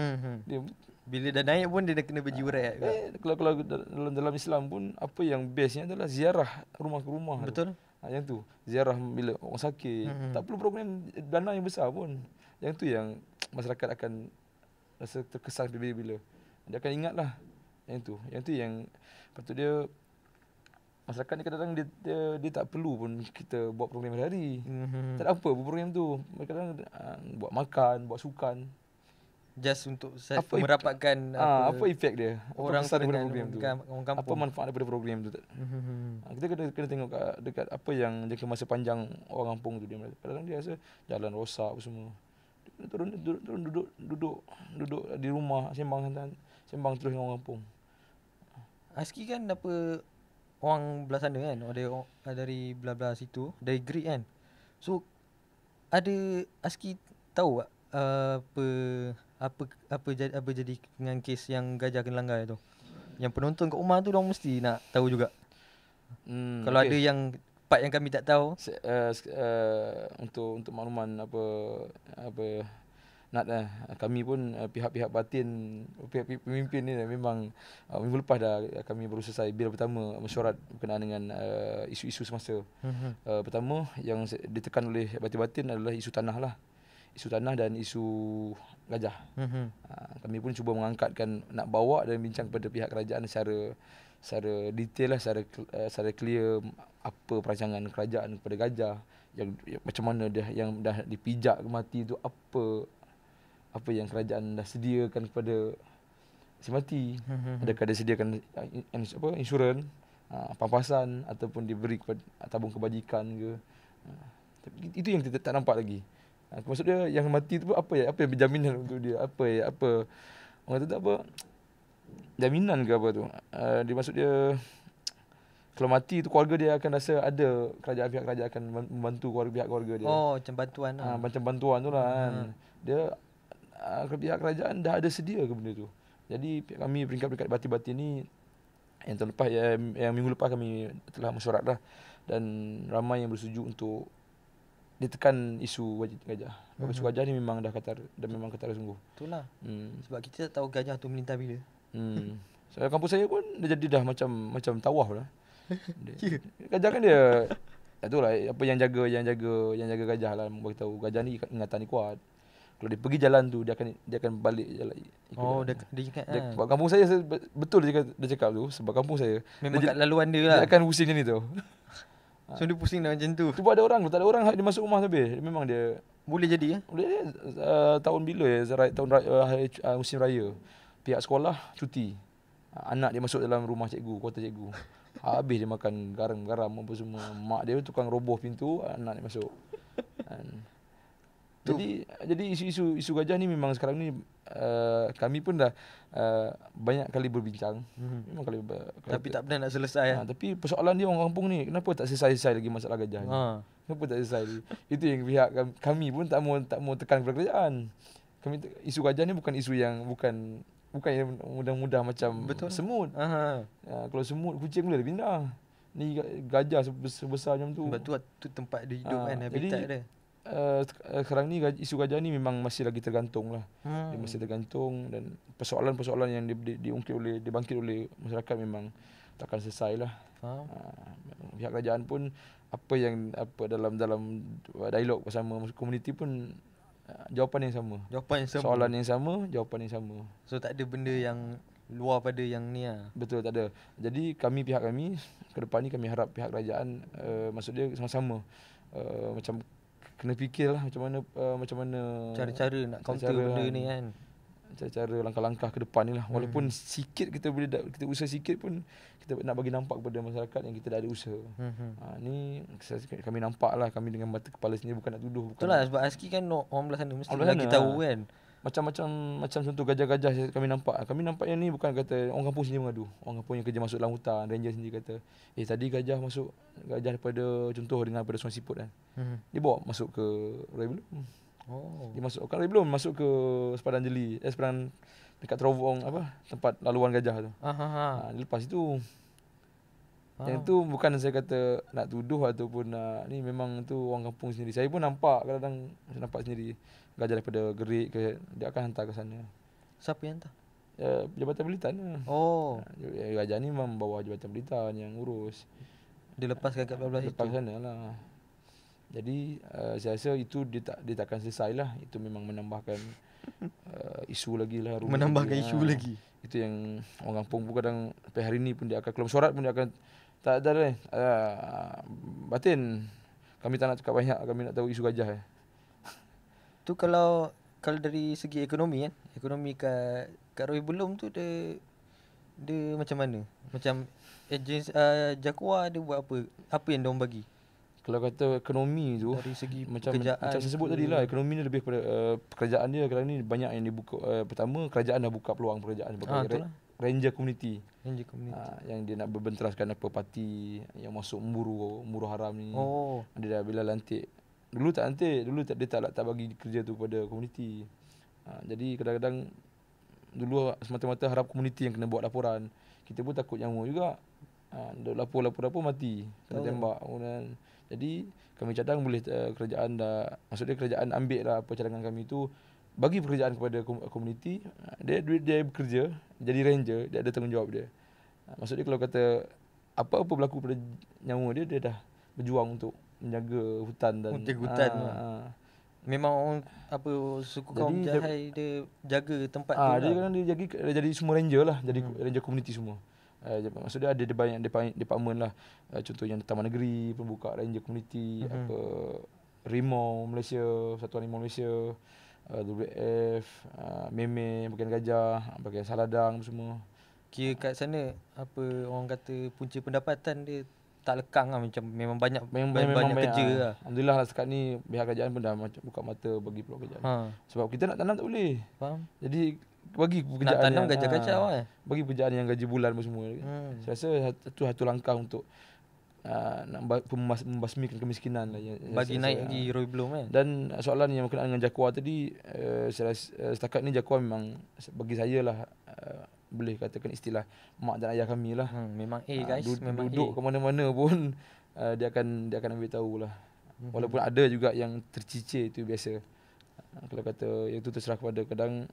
Dia bila dah naik pun dia dah kena berjiwa rakyat juga. Kalau dalam Islam pun apa yang bestnya adalah ziarah rumah ke rumah. Betul. Yang tu, ziarah bila orang sakit. Tak perlu program dana yang besar pun. Yang tu yang masyarakat akan rasa terkesan bila-bila. Dia akan ingatlah yang tu yang patut dia. Masyarakat ni kadang-kadang dia tak perlu pun kita buat program hari-hari. Tak ada apa program tu. Kadang-kadang buat makan, buat sukan. Just untuk merapatkan apa efek dia? Orang daripada program tu? Orang kampung. Apa manfaat daripada program tu? Kita kena tengok dekat apa yang jangka masa panjang orang kampung tu dia. Kadang-kadang dia rasa jalan rosak apa semua. Dia kena turun duduk di rumah sembang terus dengan orang kampung. Aski kan apa orang belah sana kan, ada dari belah-belah situ, dari Great kan. So ada Aski tahu tak apa jadi dengan kes yang gajah kena langgar tu? Yang penonton kat rumah tu diorang mesti nak tahu juga. Kalau ada yang part yang kami tak tahu, untuk makluman apa kami pun pihak-pihak batin, pihak pemimpin ni memang minggu lepas dah kami baru selesai bil pertama mesyuarat berkenaan dengan isu-isu semasa. Pertama yang ditekan oleh batin-batin adalah isu tanah lah. Isu tanah dan isu gajah. Kami pun cuba mengangkatkan, nak bawa dan bincang kepada pihak kerajaan secara detail lah, secara clear apa perancangan kerajaan kepada gajah, yang macam mana yang dah dipijak ke mati tu, apa yang kerajaan dah sediakan kepada si mati. Adakah dia sediakan insurans, pampasan ataupun diberi kepada tabung kebajikan ke. Tapi itu yang kita tak nampak lagi. Maksud dia yang mati tu apa yang berjaminan untuk dia? Apa orang kata apa? Jaminan ke apa tu? Dia maksud dia kalau mati tu keluarga dia akan rasa ada pihak kerajaan akan membantu pihak keluarga dia. Macam bantuan lah. Macam bantuan tu lah kan. Dia pihak kerajaan dah ada sedia ke benda tu. Jadi kami peringkat bati-bati ni yang tahun lepas yang minggu lepas kami telah mesyuarat lah, dan ramai yang bersetuju untuk ditekan isu wajib gajah. Isu gajah ni memang dah ketara sungguh. Itulah. Sebab kita tak tahu gajah tu melintah bila. Kampung saya pun dah jadi dah macam tawaf lah. Gajah kan dia itulah apa yang jaga gajah lah, beritahu gajah ni ingatan ni kuat. Kalau dia pergi jalan tu dia akan balik jalan. Dia cakap sebab kampung saya betul dia cakap tu, sebab kampung saya memang kat laluan dia lah. Dia akan pusing macam ni tu. So dia pusing dah macam tu. Cuba ada orang, tak ada orang dia masuk rumah habis. Memang dia boleh jadi boleh tahun bila musim raya. Pihak sekolah cuti. Anak dia masuk dalam rumah cikgu, kuartus cikgu. Habis dia makan garam apa semua. Mak dia tukang roboh pintu, anak dia masuk. Jadi isu gajah ni memang sekarang ni kami pun dah banyak kali berbincang. Memang tapi tak pernah nak selesai. Tapi persoalan dia orang kampung ni, kenapa tak selesai lagi masalah gajah ni? Kenapa tak selesai lagi? Itu yang pihak kami pun tak mau tekan kepada kerajaan. Isu gajah ni bukan isu yang bukan yang mudah-mudah macam semut. Kalau semut, kucing boleh pindah. Ni gajah sebesar macam tu. Sebab tu tempat dia hidup kan, habitat dia. Sekarang ni isu gajah ni memang masih lagi tergantung lah. Dia masih tergantung, dan persoalan-persoalan yang dibangkit oleh masyarakat memang takkan selesai lah. Pihak kerajaan pun dalam dialog bersama komuniti pun jawapan yang sama. Soalan yang sama, jawapan yang sama. So tak ada benda yang luar pada yang ni lah. Betul, tak ada. Jadi pihak kami ke depan ni kami harap pihak kerajaan maksud dia sama-sama macam kena fikirlah macam mana cara-cara nak counter benda ni kan. cara langkah-langkah ke depan ni lah. Walaupun sikit kita boleh kita usaha sikit pun kita nak bagi nampak kepada masyarakat yang kita dah ada usaha. Ni kami nampak lah, kami dengan mata kepala sendiri, bukan nak tuduh. Bukan Betul lah, sebab ASKI kan orang belah sana mesti orang belah lagi sana, tahu kan. Macam contoh gajah-gajah kami nampak. Kami nampak yang ni bukan kata orang kampung sendiri mengadu. Orang kampung yang kerja masuk dalam hutan, ranger sendiri kata, tadi gajah daripada contoh daripada Sungai Siput kan. Dia bawa masuk ke Roy Belum. Dia masuk kan Roy Belum, masuk ke Sepadan Jeli, Sepadan dekat terowong tempat laluan gajah tu. Lepas itu yang tu bukan saya kata nak tuduh ataupun ni, memang tu orang kampung sendiri. Saya pun nampak kadang-kadang, saya nampak sendiri gajah daripada Gerik ke, dia akan hantar ke sana. Siapa yang hantar? Jabatan Belitan lah. Gajah ni memang bawah Jabatan Belitan yang urus. Dia lepaskan kat belah situ. Lepas sana lah. Jadi saya rasa itu dia takkan selesai lah. Itu memang menambahkan isu lagi lah. Menambahkan isu lagi. Itu yang orang kampung pun kadang sampai hari ni pun dia akan, kalau mesyuarat pun dia akan tak ada batin. Kami tak nak cakap banyak, kami nak tahu isu gajah. Tu kalau dari segi ekonomi kan, ekonomi kat Roy Belum tu dia macam mana? Macam agensi Jakwa dia buat apa? Apa yang diorang bagi? Kalau kata ekonomi tu dari segi macam pekerjaan saya sebut tadi lah, ekonomi ni lebih kepada pekerjaan dia. Sekarang ni banyak yang dibuka. Pertama, kerajaan dah buka peluang pekerjaan sebagai ranger community. Yang dia nak berbenteraskan parti yang masuk memburu haram ni. Dia dah bila lantik. Dulu tak lantik, dulu dia tak bagi kerja tu kepada komuniti. Jadi kadang-kadang dulu semata-mata harap komuniti yang kena buat laporan. Kita pun takut nyamuk juga. Lapor mati, kena tembak. Kemudian jadi kami cadang boleh kerajaan dah, maksudnya kerajaan ambil lah apa cadangan kami tu, bagi pekerjaan kepada komuniti. Dia bekerja jadi ranger, dia ada tanggungjawab dia. Maksudnya kalau kata apa-apa berlaku pada nyawa dia dah berjuang untuk menjaga hutan dan hutan. Memang orang suku kaum Jahai dia jaga tempat tu lah. Dia kadang dia jadi semua ranger lah, jadi ranger komuniti semua. Maksudnya ada banyak department lah. Contohnya Taman Negeri pun buka ranger komuniti, Rimau Malaysia, Satuan Rimau Malaysia, WF, Meme, bagian gajah, bagian Saladang semua. Kira kat sana orang kata punca pendapatan dia tak lekang lah, macam memang banyak kerja lah. Alhamdulillah lah sekarang ni pihak kerajaan pun dah buka mata bagi peluang kerjaan. Sebab kita nak tanam tak boleh. Faham. Jadi bagi pekerjaan nak tanam gajah-gajah bagi pekerjaan yang gaji bulan pun semua. Saya rasa satu langkah untuk nak membasmikan kemiskinan lah. Bagi naik lagi Roy Belum kan. Dan soalan yang berkenaan dengan Jakwa tadi, saya rasa setakat ni Jakwa memang bagi saya lah, boleh katakan istilah mak dan ayah kami lah. Memang guys, memang duduk ke mana-mana pun dia akan ambil tahu lah. Walaupun ada juga yang tercicir, itu biasa. Kalau kata yang tu terserah kepada, kadang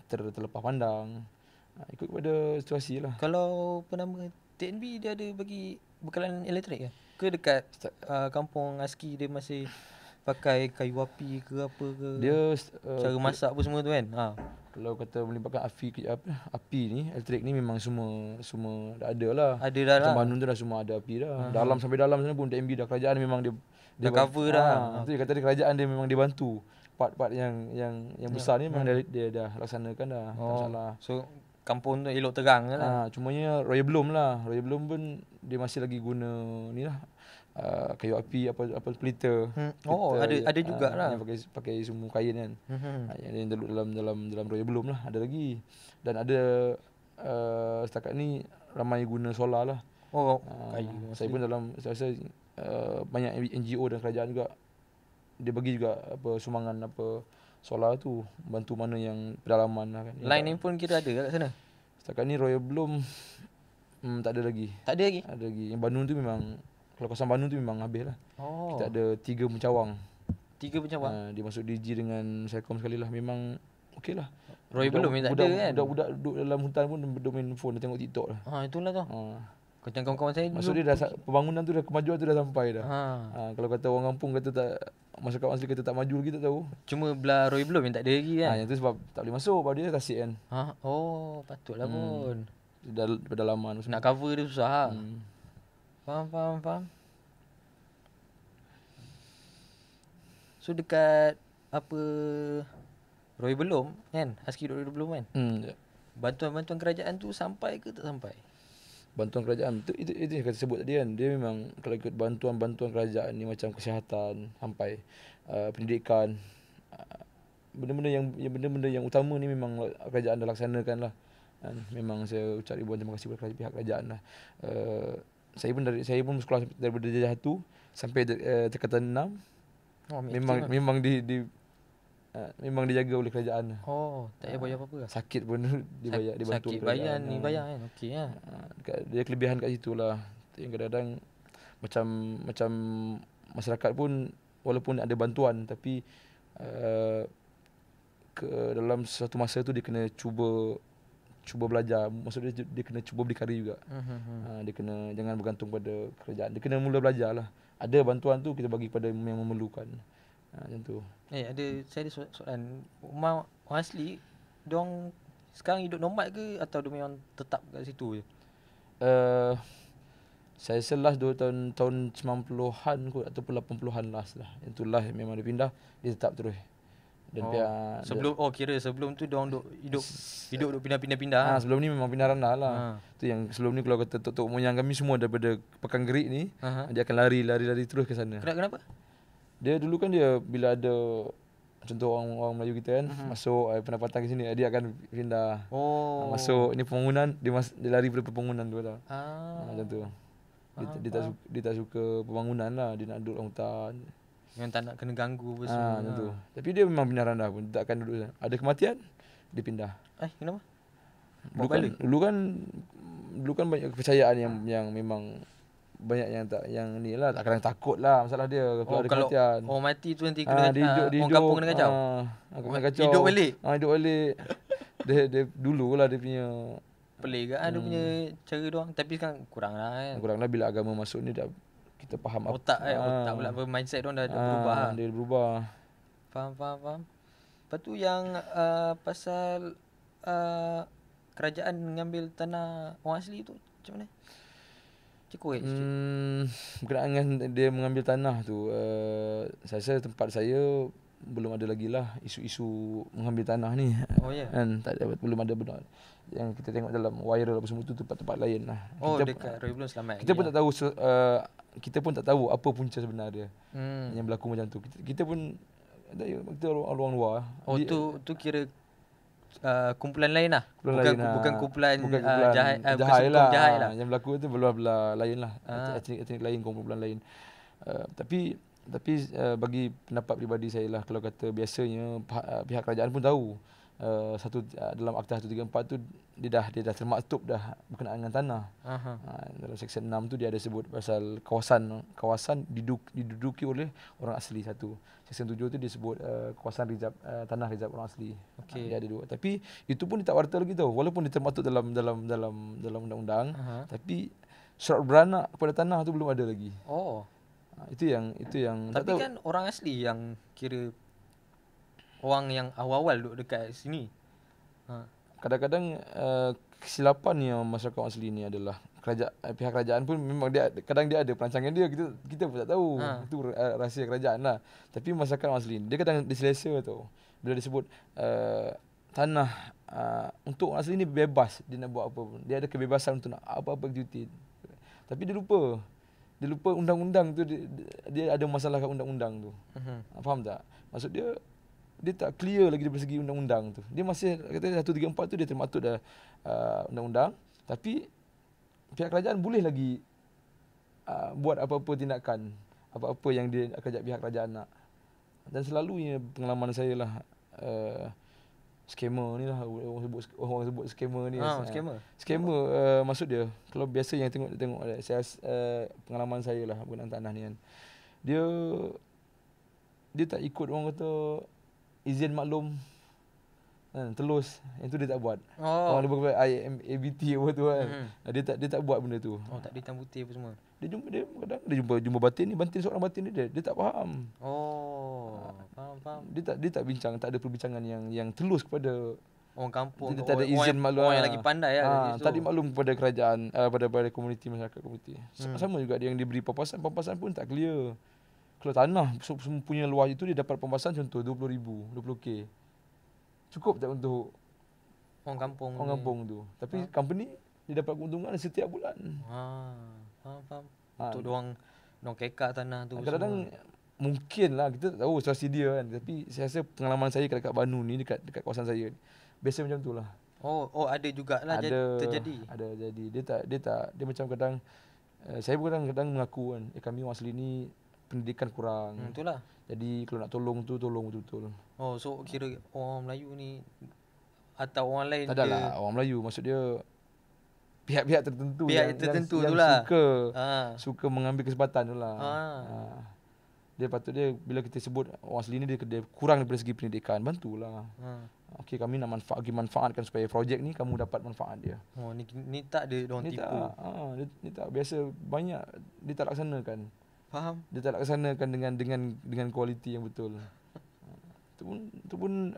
terlepas pandang, ikut kepada situasi lah. Kalau penama TNB dia ada bagi bekalan elektrik ke dekat kampung ASKI dia masih pakai kayu api ke apa ke? Dia cara masak apa semua tu kan. Kalau kata melibatkan api ni, elektrik ni memang semua dah ada lah. Ada dah lah. Macam Bandung tu dah semua ada api dah. Dalam sampai dalam sana pun TNB dah, kerajaan memang dia cover dah. Tu dia kata kerajaan dia memang dia bantu. Part-part yang besar ni memang dia dah laksanakan dah. Tak salah. So kampung tu elok terang lah. Cumanya Roy Belum pun dia masih lagi guna ni lah, kayu api apa pelita. Ada jugalah. Yang pakai semua kain kan. Yang duduk dalam Roy Belum lah, ada lagi. Dan ada setakat ni ramai guna solar lah. Kayu. Saya pun saya rasa banyak NGO dan kerajaan juga, dia bagi juga sumbangan solar tu, bantu mana yang pedalaman lah kan. Line ni pun kira ada kat sana. Setakat ni Roy Belum tak ada lagi. Tak ada lagi? Ada lagi. Yang Bandung tu memang, kalau kawasan Bandung tu memang habis lah. Kita ada 3 pencawang. 3 pencawang? Dia masuk DG dengan Selcom sekali lah. Memang okey lah. Roy Belum yang tak ada kan? Budak-budak duduk dalam hutan pun bermain phone, dia tengok TikTok lah. Itulah tu. Macam kawan-kawan saya dulu. Maksud dia dah, pembangunan tu dah, kemajuan tu dah sampai dah. Kalau kata orang kampung kata tak, masyarakat asli kata tak maju lagi, tak tahu. Cuma belah Roy Belum yang tak ada lagi kan? Yang tu sebab tak boleh masuk, sebab dia tasik kan. Patutlah pun. Dah pedalaman. Nak cover dia susah. Faham. So dekat Roy belum kan? Aski Roy belum kan? Ya. Bantuan-bantuan kerajaan tu sampai ke tak sampai? Bantuan kerajaan itu yang kata sebut tadi kan, dia memang kalau ikut bantuan kerajaan ni macam kesihatan sampai pendidikan, benda-benda yang utama ni memang kerajaan dah laksanakan lah. Dan memang saya ucap ribuan terima kasih kepada pihak kerajaan lah. Saya pun sekolah daripada darjah 1 sampai tingkatan 6 Oh, memang memang dijaga oleh kerajaan lah. Oh, tak payah bayar apa-apa lah. Sakit pun dibantu Sakit oleh bayar kerajaan. ni bayar kan. Okey lah. Dia kelebihan kat situ lah. Yang kadang-kadang macam masyarakat pun walaupun ada bantuan tapi ke dalam suatu masa tu dia kena cuba belajar. Maksudnya dia kena cuba berdikari juga. Dia kena jangan bergantung pada kerajaan. Dia kena mula belajar lah. Ada bantuan tu kita bagi kepada yang memerlukan. Macam tu. Saya ada soalan. Rumah orang asli, diorang sekarang hidup nomad ke atau dia memang tetap kat situ je? Saya selas 2 tahun 90-an kot ataupun 80-an last lah. Itulah memang dia pindah, dia tetap terus. Dan sebelum tu diorang hidup pindah-pindah. Sebelum ni memang pindah randah lah. Tu yang sebelum ni kalau kata tok moyang kami semua daripada Pekan Gerik ni, dia akan lari terus ke sana. Kenapa? Dia dulu kan dia bila ada contoh orang Melayu kita kan masuk pendapatan ke sini, dia akan pindah. Masuk ni pembangunan, dia lari daripada pembangunan tu tau. Macam tu. Dia tak suka pembangunan lah, dia nak duduk dalam hutan. Yang tak nak kena ganggu apa semua. Macam tu. Tapi dia memang pindah randah pun, tak akan duduk sana. Ada kematian, dia pindah. Kenapa? Dulu kan banyak kepercayaan yang memang banyak yang ni lah, kadang takut lah masalah dia kalau ada kematian. Mati tu nanti kena orang kampung kena kacau. Hidup balik. Hidup balik. dia dulu lah dia punya pelik kan dia punya cara doang, tapi sekarang kurang lah kan. Kurang lah bila agama masuk ni dah kita faham otak pula mindset doang dah berubah. Dia berubah. Faham. Lepas tu yang pasal kerajaan mengambil tanah orang asli tu macam mana? Berkenaan dengan dia mengambil tanah tu, saya rasa tempat saya belum ada lagi lah isu-isu mengambil tanah ni. Kan tak ada, belum ada benar. Yang kita tengok dalam viral apa semua tu tempat-tempat lain lah. Dekat Roy Belum Selamat. Kita pun tak tahu apa punca sebenar dia yang berlaku macam tu. Kita pun kita orang luar. Tu kira kumpulan lain lah. Bukan kumpulan jahat lah. Yang berlaku tu belah lain lah. Etnik lain, kumpulan lain. Tapi bagi pendapat peribadi saya lah, kalau kata biasanya pihak kerajaan pun tahu dalam Akta 134 tu dia dah termaktub dah berkenaan dengan tanah. Dalam Seksyen 6 tu dia ada sebut pasal kawasan diduduki oleh orang asli satu. Seksyen 7 tu dia sebut kawasan rizab tanah rizab orang asli. Dia ada dua. Tapi itu pun dia tak warta lagi tau. Walaupun dia termaktub dalam undang-undang, tapi surat beranak kepada tanah tu belum ada lagi. Itu yang tapi kan orang asli yang kira orang yang awal-awal duduk dekat sini. Kadang-kadang kesilapan yang masyarakat asli ni adalah pihak kerajaan pun memang kadang dia ada perancangan dia, kita pun tak tahu. Itu rahsia kerajaan lah. Tapi masyarakat asli dia kadang diselesa tau. Bila disebut tanah untuk orang asli ni bebas, dia nak buat apa pun. Dia ada kebebasan untuk nak apa-apa aktiviti. Tapi dia lupa undang-undang tu, dia ada masalah kat undang-undang tu. Faham tak? Maksud dia tak clear lagi dari segi undang-undang tu. Dia masih kata 134 tu dia termaktub dah undang-undang, tapi pihak kerajaan boleh lagi buat apa-apa tindakan, apa-apa yang dia pihak kerajaan nak. Dan selalunya pengalaman saya lah, scammer ni lah, orang sebut scammer ni. Scammer maksud dia, kalau biasa yang tengok saya pengalaman saya lah berkenaan tanah ni kan. Dia tak ikut orang kata izin maklum telus, yang tu dia tak buat. Orang dia buat IMABT apa tu kan. Dia tak buat benda tu. Tak ada hitam putih apa semua. Dia jumpa batin seorang batin dia tak faham. Faham. Dia tak bincang, tak ada perbincangan yang telus kepada orang kampung. Dia tak ada izin maklum. Orang yang lagi pandai lah. Tak dimaklum kepada kerajaan, pada komuniti, masyarakat komuniti. Sama juga dia yang diberi pampasan pun tak clear. Kalau tanah semua punya luas itu dia dapat pampasan contoh 20,000, 20K. cukup tak untuk Orang kampung orang ni. kampung tu. Tapi company dia dapat keuntungan setiap bulan. Faham. Ah, Untuk diorang kekak tanah tu Kadang-kadang semua. mungkin lah kita tak tahu situasi dia kan. Tapi saya rasa pengalaman saya dekat Banu ni, dekat kawasan saya ni, biasa macam tu lah. Oh ada jugalah terjadi. Ada jadi. Dia macam kadang saya pun kadang mengaku kan, kami orang asli ni pendidikan kurang. Itulah. Jadi kalau nak tolong tu tolong betul-betul. Oh, so kira orang Melayu ni atau orang lain Tak adalah orang Melayu, maksud dia pihak-pihak tertentu Pihak tertentu yang tu lah. suka mengambil kesempatan tu lah. Dia patut bila kita sebut orang asli ni dia kurang daripada segi pendidikan, bantulah. Okey, kami nak manfaatkan supaya projek ni kamu dapat manfaat dia. Oh, ni tak ada diorang Ni tipu. tak, ni tak biasa banyak dia tak laksanakan. Faham? Dia tak laksanakan dengan kualiti yang betul. Itu pun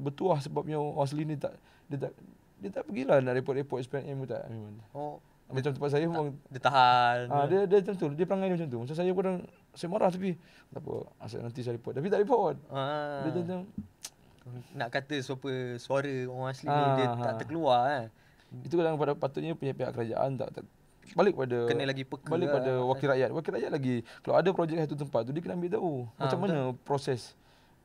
bertuah sebabnya orang asli ni dia tak pergilah nak report SPM pun tak. Oh, Macam tempat saya pun dia tahan. dia macam tu, dia perangai dia macam tu. Macam saya pun saya marah tapi tak apa, asal nanti saya report. Tapi tak report. Dia macam nak kata suara orang asli ni dia tak terkeluar kan. itu kadang patutnya pihak kerajaan tak balik pada Kena lagi peka balik pada lah. wakil rakyat. Wakil rakyat lagi kalau ada projek satu tempat tu dia kena ambil tahu macam mana proses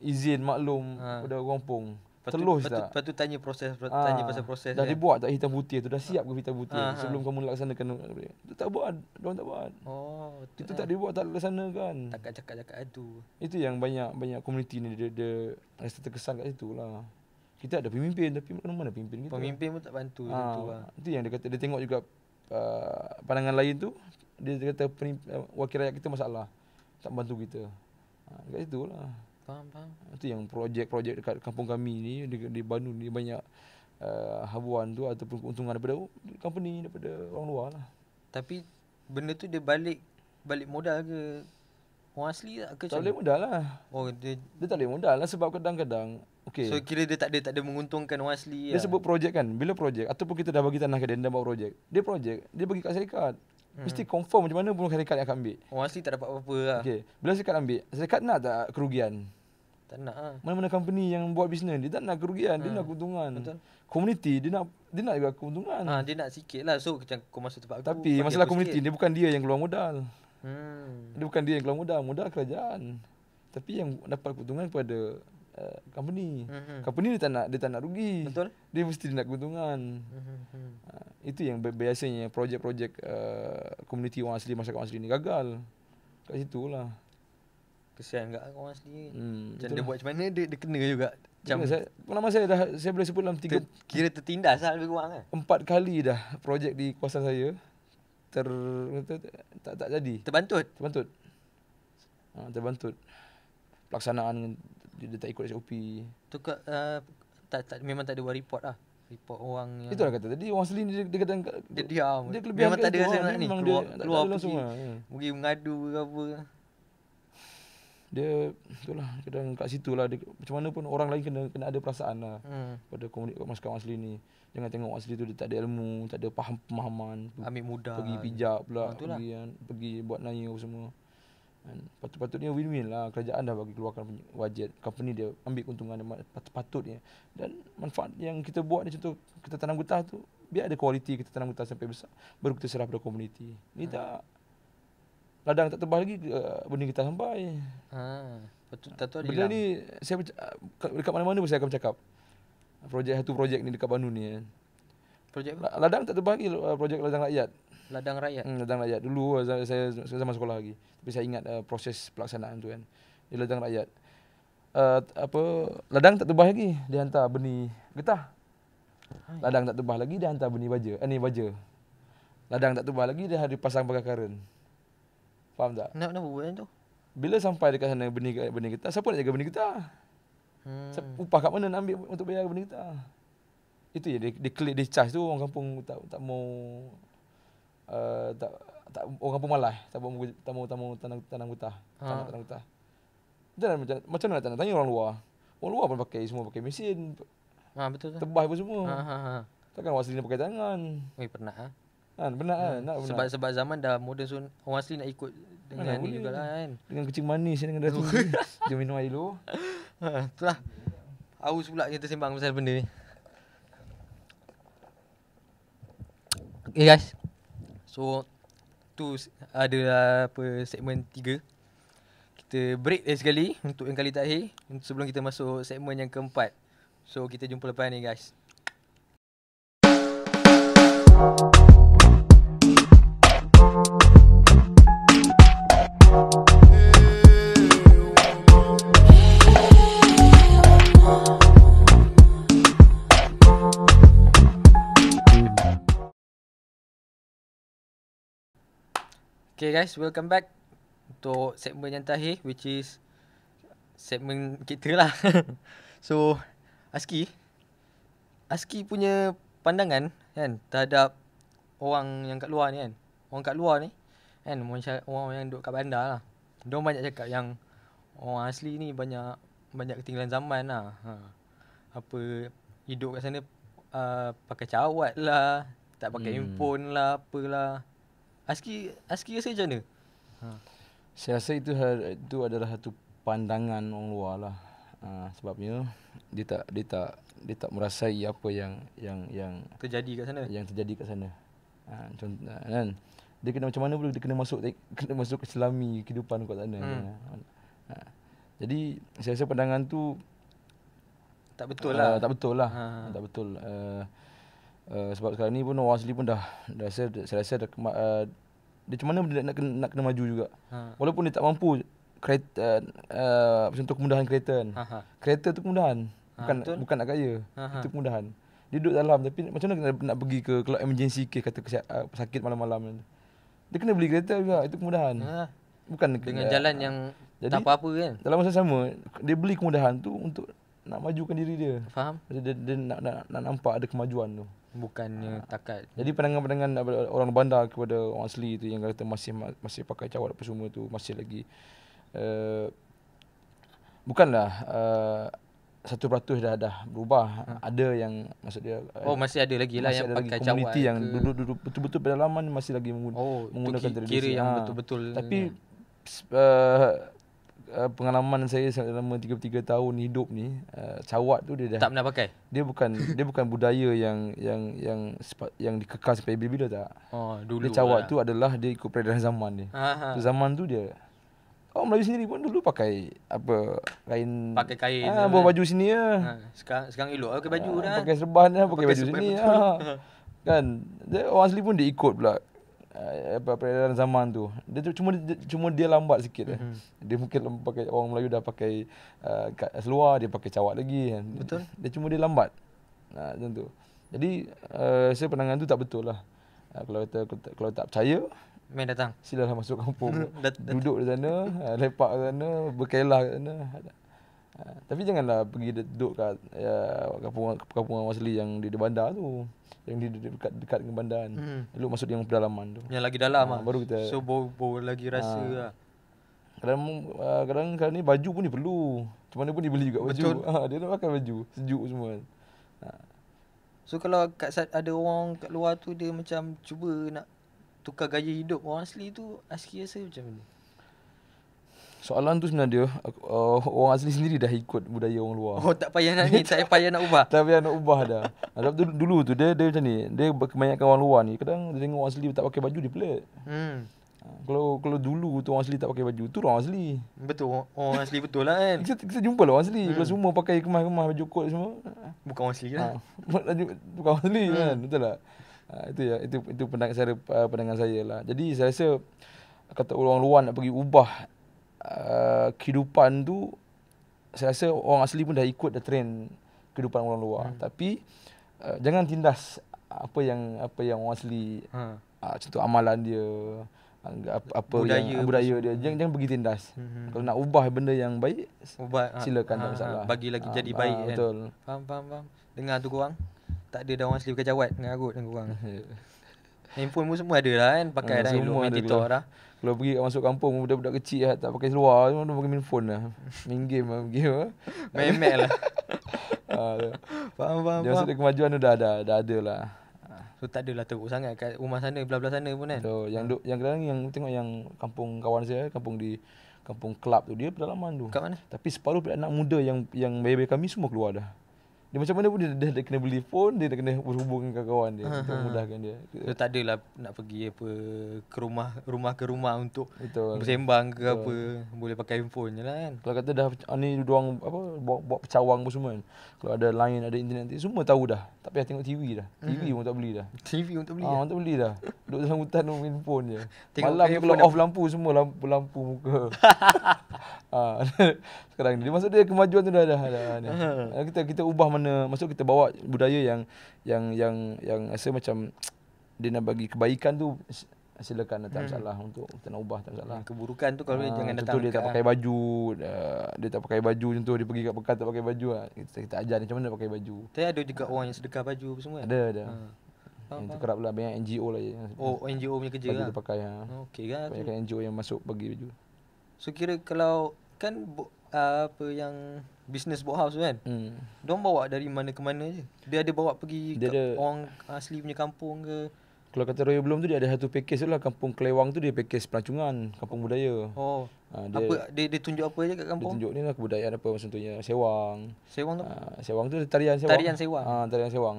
izin maklum pada orang kampung. Telus tak? Lepas tu tanya pasal proses. Dah dibuat tak hitam putih tu? Dah siap ke hitam putih sebelum kamu laksanakan? Dia tak buat. Diorang tak buat. Oh, itu tak dibuat, tak laksanakan. Takat cakap tu. Itu yang banyak komuniti ni dia rasa terkesan kat situ lah. Kita ada pemimpin tapi mana pemimpin kita? Pemimpin pun tak bantu tu lah. Itu yang dia kata, dia tengok juga pandangan lain tu, dia kata wakil rakyat kita masalah, tak bantu kita. Dekat situ lah. Faham. Itu yang projek-projek dekat kampung kami ni di Banu ni banyak habuan tu ataupun keuntungan daripada company, daripada orang luar lah. Tapi benda tu dia balik modal ke orang asli tak ke? Tak boleh modal lah. Oh, dia tak boleh modal lah sebab kadang-kadang So kira dia tak ada menguntungkan orang asli dia sebut projek kan. Bila projek ataupun kita dah bagi tanah ke dia buat projek. Dia bagi kat syarikat. Mesti confirm macam mana pun syarikat yang akan ambil. Orang asli tak dapat apa-apa lah. Okey, bila syarikat ambil, syarikat nak tak kerugian? Tak nak lah. Mana-mana company yang buat bisnes dia tak nak kerugian, dia nak keuntungan. Betul. Community dia nak juga keuntungan. Dia nak sikit lah. So macam kau masuk tempat aku, Tapi bagi masalah aku community sikit. dia bukan dia yang keluar modal. Dia bukan dia yang keluar modal kerajaan. Tapi yang dapat keuntungan kepada company. Company dia tak nak rugi. Betul. Dia mesti nak keuntungan. Itu yang biasanya projek-projek komuniti orang asli, masyarakat orang asli ni gagal. Kat situ lah. Kesian kat orang asli. Macam betul dia buat macam mana dia kena juga. Macam pengalaman saya boleh sebut dalam kira tertindas lah lebih kurang kan. 4 kali dah projek di kawasan saya tak jadi. Terbantut. Terbantut. Pelaksanaan dia tak ikut SOP. Tu memang tak ada buat report lah. Report orang yang Itulah kata tadi orang asli ni dia kadang dia diam. dia kelebihan Memang tak ada kat rasa situ, nak ni. memang Keluar dia tak ada langsung pergi. lah. Pergi mengadu ke apa. Dia itulah kadang kat situlah dia, macam mana pun orang lain kena ada perasaan lah pada komunitas masyarakat orang asli ni. Jangan tengok orang asli tu dia tak ada ilmu, tak ada pemahaman, ambil mudah. pergi pijak pula, Itulah. pergi buat naya apa semua. Patutnya win-win lah. Kerajaan dah bagi keluarkan wajib, company dia ambil keuntungan patutnya. Dan manfaat yang kita buat ni, contoh kita tanam getah tu, biar ada kualiti kita tanam getah sampai besar, baru kita serah pada komuniti. Ni tak, ladang tak tebal lagi, benih kita sampai. Tahu Benda ni saya dekat mana-mana pun saya akan bercakap. Projek ni dekat Banu ni kan. Projek apa? Ladang tak tebal lagi, projek ladang rakyat. Ladang rakyat. Ladang rakyat. Dulu saya zaman sekolah lagi. Tapi saya ingat proses pelaksanaan tu kan. Di ladang rakyat. Ladang tak tebal lagi, dia hantar benih getah. Ladang tak tebal lagi, dia hantar benih baja. Baja. Ladang tak tebal lagi, dia harus pasang pagar karen. Faham tak? Nak buat macam tu? Bila sampai dekat sana benih getah, siapa nak jaga benih getah? Upah kat mana nak ambil untuk bayar benih getah? Itu je dia charge tu, orang kampung tak mau orang kampung malas, tak mau tanam getah. Tanam getah. Dan macam mana nak tanam? Tanya orang luar. Orang luar pun semua pakai mesin. Betul. Tebas apa semua. Takkan orang asli nak pakai tangan. Pernah ah. Benar kan? Sebab zaman dah moden, so orang asli nak ikut dengan ni jugalah kan. Dengan kecing manis dengan dah tinggi. Jom minum air dulu. Itulah. Haus pula kita sembang pasal benda ni. Okay guys. So tu adalah segmen 3. Kita break sekali untuk yang kali terakhir sebelum kita masuk segmen yang keempat. So kita jumpa lepas ni guys. Okay guys, welcome back untuk segmen yang terakhir, which is segmen kita lah. So Aski punya pandangan kan terhadap orang yang kat luar ni kan. Orang kat luar ni kan, orang yang duduk kat bandar lah. Diorang banyak cakap yang orang asli ni banyak ketinggalan zaman lah. Apa hidup kat sana pakai cawat lah, tak pakai handphone lah, apalah. Aski rasa macam mana? Saya rasa itu adalah satu pandangan orang luar lah. Sebabnya dia tak merasai apa yang Terjadi kat sana. Yang terjadi kat sana. Contoh kan. Dia kena macam mana pun dia kena masuk ke selami kehidupan kat sana. Jadi saya rasa pandangan tu tak betul lah. Tak betul lah. Tak betul. Sebab sekarang ni pun orang asli pun dah saya rasa dah dia macam mana dia nak kena maju juga. Walaupun dia tak mampu kereta contoh kemudahan kereta kan. Kereta tu kemudahan. Bukan nak kaya. Itu kemudahan. Dia duduk dalam tapi macam mana nak pergi ke kalau emergency case kata sakit malam-malam. Dia kena beli kereta juga. Itu kemudahan. Bukan dengan jalan yang jadi, tak apa-apa kan. Dalam masa sama dia beli kemudahan tu untuk nak majukan diri dia. Faham? Dia nak nampak ada kemajuan tu. Bukannya takat. Jadi pandangan-pandangan orang bandar kepada orang asli tu yang kata masih pakai cawat apa semua tu masih lagi bukanlah 100% dah berubah. Ada yang maksud dia masih ada lagi lah yang pakai cawat. Komuniti yang duduk betul-betul pedalaman masih lagi menggunakan tradisi. Kira yang betul-betul. Tapi pengalaman saya selama 33 tahun hidup ni, cawat tu dia dah tak pernah pakai. Dia bukan budaya yang dikekal sampai bila-bila tak. Dulu dia cawat tu adalah dia ikut peredaran zaman dia. Zaman tu dia orang Melayu sendiri pun dulu pakai kain buah baju sini ya. Sekarang elok pakai baju dah. Pakai serban dah, pakai baju sini. Kan dia orang asli pun dia ikut pula peredaran zaman tu. Dia cuma dia lambat sikit. Dia mungkin pakai orang Melayu dah pakai kat seluar, dia pakai cawat lagi kan. Betul. Dia cuma dia lambat. Macam tu. Jadi saya pandangan tu tak betul lah. Kalau tak percaya, main datang. Silalah masuk kampung. Duduk di sana, lepak di sana, berkelah di sana. Tapi janganlah pergi duduk kat kampung asli yang di bandar tu. Yang di dekat dengan bandar. Elok masuk yang pedalaman tu. Yang lagi dalam baru kita. So bau lagi rasa lah. Kadang ni baju pun dia perlu. Macam mana pun dia beli juga baju. Betul. Dia nak pakai baju sejuk semua. So kalau ada orang kat luar tu dia macam cuba nak tukar gaya hidup orang asli tu, Aski rasa macam mana? Soalan tu sebenarnya orang asli sendiri dah ikut budaya orang luar. Tak payah nak ni, tak payah nak ubah. Tak payah nak ubah dah. Dulu tu dia macam ni. Dia kebanyakan orang luar ni kadang dia tengok orang asli tak pakai baju dia pelik. Kalau dulu tu orang asli tak pakai baju tu orang asli. Betul, orang asli betul lah kan. Kita jumpa lah orang asli. Kalau semua pakai kemas-kemas baju kot semua. Bukan orang asli lah. Bukan orang asli kan. Betul tak? Itu pandangan saya lah. Jadi saya rasa kata orang luar nak pergi ubah kehidupan tu, saya rasa orang asli pun dah ikut dah trend kehidupan orang luar. Tapi jangan tindas apa yang orang asli contoh amalan dia, budaya dia, jangan pergi tindas. Kalau nak ubah benda yang baik, silakan, tak masalah. Bagi lagi jadi baik kan. Betul. Faham. Dengar tu korang. Tak ada dah orang asli pakai jawat mengarut dengan korang. Handphone pun semua ada lah kan. Pakai dah elok main TikTok dah. Kalau pergi masuk kampung, budak-budak kecil tak pakai seluar, semua pakai main phone lah. Main game lah. Main Mac lah. Faham. Dia maksud kemajuan tu dah ada lah. So tak adalah teruk sangat kat rumah sana, belah-belah sana pun kan. So, yang kadang yang tengok yang kampung kawan saya, kampung di kampung Kelab tu, dia pedalaman tu. Kat mana? Tapi separuh anak muda yang bayi-bayi kami semua keluar dah. Dia macam mana pun dia kena beli phone, dia kena berhubung dengan kawan dia untuk memudahkan dia. So, tak adalah nak pergi apa ke rumah untuk Betul. bersembang ke apa. Boleh pakai handphone je lah kan. Kalau kata dah ni diorang apa buat pecawang pun semua kan. Kalau ada line, ada internet nanti semua tahu dah. Tak payah tengok TV dah. TV pun tak beli dah. TV untuk beli. Orang tak beli dah. Duduk dalam hutan main phone je. Tengok Malam tu handphone kalau off lampu semua lampu muka. Sekarang ni maksud dia kemajuan tu dah ni. Kita ubah mana, maksud kita bawa budaya yang rasa macam dia nak bagi kebaikan tu, silakan, tak masalah. Untuk kita nak ubah tak masalah. Keburukan tu kalau jangan datang. Contoh dia tak pakai baju, dia tak pakai baju, contoh dia pergi kat pekan tak pakai baju, kita ajar dia macam mana nak pakai baju. Tapi ada juga orang yang sedekah baju apa semua kan? Ada. Yang tu kerap lah, banyak NGO lah. NGO punya kerja baju lah. dia pakai. Okey kan. Banyak NGO yang masuk bagi baju. So kira kalau kan apa yang business boathouse tu kan. Diorang bawa dari mana ke mana je. Dia ada bawa pergi orang asli punya kampung ke. Kalau kata Royal Bloom tu dia ada satu package tu lah. Kampung Kelewang tu dia package pelancongan, kampung budaya. Dia tunjuk apa je kat kampung? Dia tunjuk ni lah kebudayaan apa, contohnya sewang. Sewang tu? Sewang tu tarian sewang. Tarian sewang. Tarian sewang.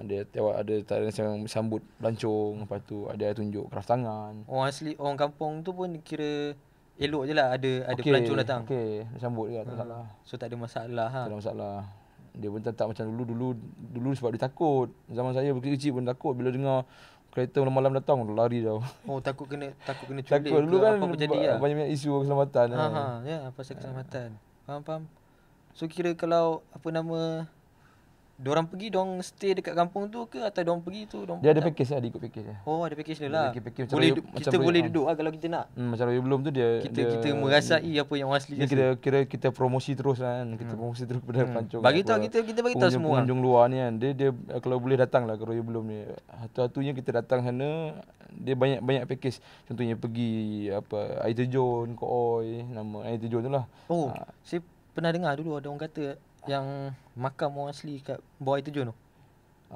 Dia ada tarian sewang sambut pelancong, lepas tu ada tunjuk kraft tangan. Orang asli, orang kampung tu pun kira elok je lah ada pelancong datang. Okey, sambut juga tak salah. So tak ada masalah Tak ada masalah. Dia pun tak macam dulu sebab dia takut. Zaman saya kecil pun takut bila dengar kereta malam datang lari dah. Takut kena culik takut dulu ke kan apa terjadi lah. Banyak isu keselamatan. Ya, pasal keselamatan. Faham. So kira kalau apa nama diorang pergi, diorang stay dekat kampung tu ke atau diorang pergi tu dia ada package lah, dia ikut package dia. Ada package dia lah. Package boleh kita boleh duduk lah kalau kita nak. Macam Royal Bloom tu kita merasai apa yang orang asli kira kita promosi terus kan. Kita promosi terus kepada pelancong. Bagi tahu kita bagi tahu semua pengunjung luar ni kan. Dia kalau boleh datang lah ke Royal Bloom ni. Satu-satunya kita datang sana, dia banyak package. Contohnya pergi apa air terjun, Kooi, nama air terjun tu lah. Saya pernah dengar dulu ada orang kata yang makam orang asli kat bawah air terjun tu.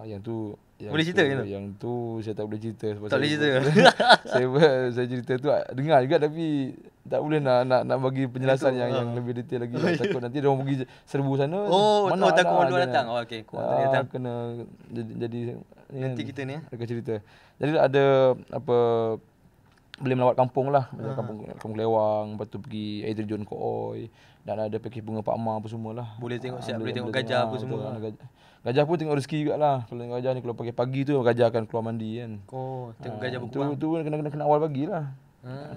Yang tu boleh cerita ke? Yang tu saya tak boleh cerita sebab tak boleh cerita. saya cerita tu dengar juga tapi tak boleh nak bagi penjelasan yang lebih detail lagi. Takut nanti dia orang pergi serbu sana. Mana takut orang luar datang. Okey, kuat datang. Kena jadi nanti kita ni akan cerita. Jadi ada apa boleh melawat kampung lah. Kampung Lewang, lepas tu pergi air terjun Kooi. Dan ada package bunga Pak Ma apa semua lah. Boleh tengok boleh tengok gajah apa semua. Gajah pun tengok rezeki jugalah. Kalau tengok gajah ni kalau pagi tu gajah akan keluar mandi kan. Tengok gajah berkuang. Tu kena awal pagi lah.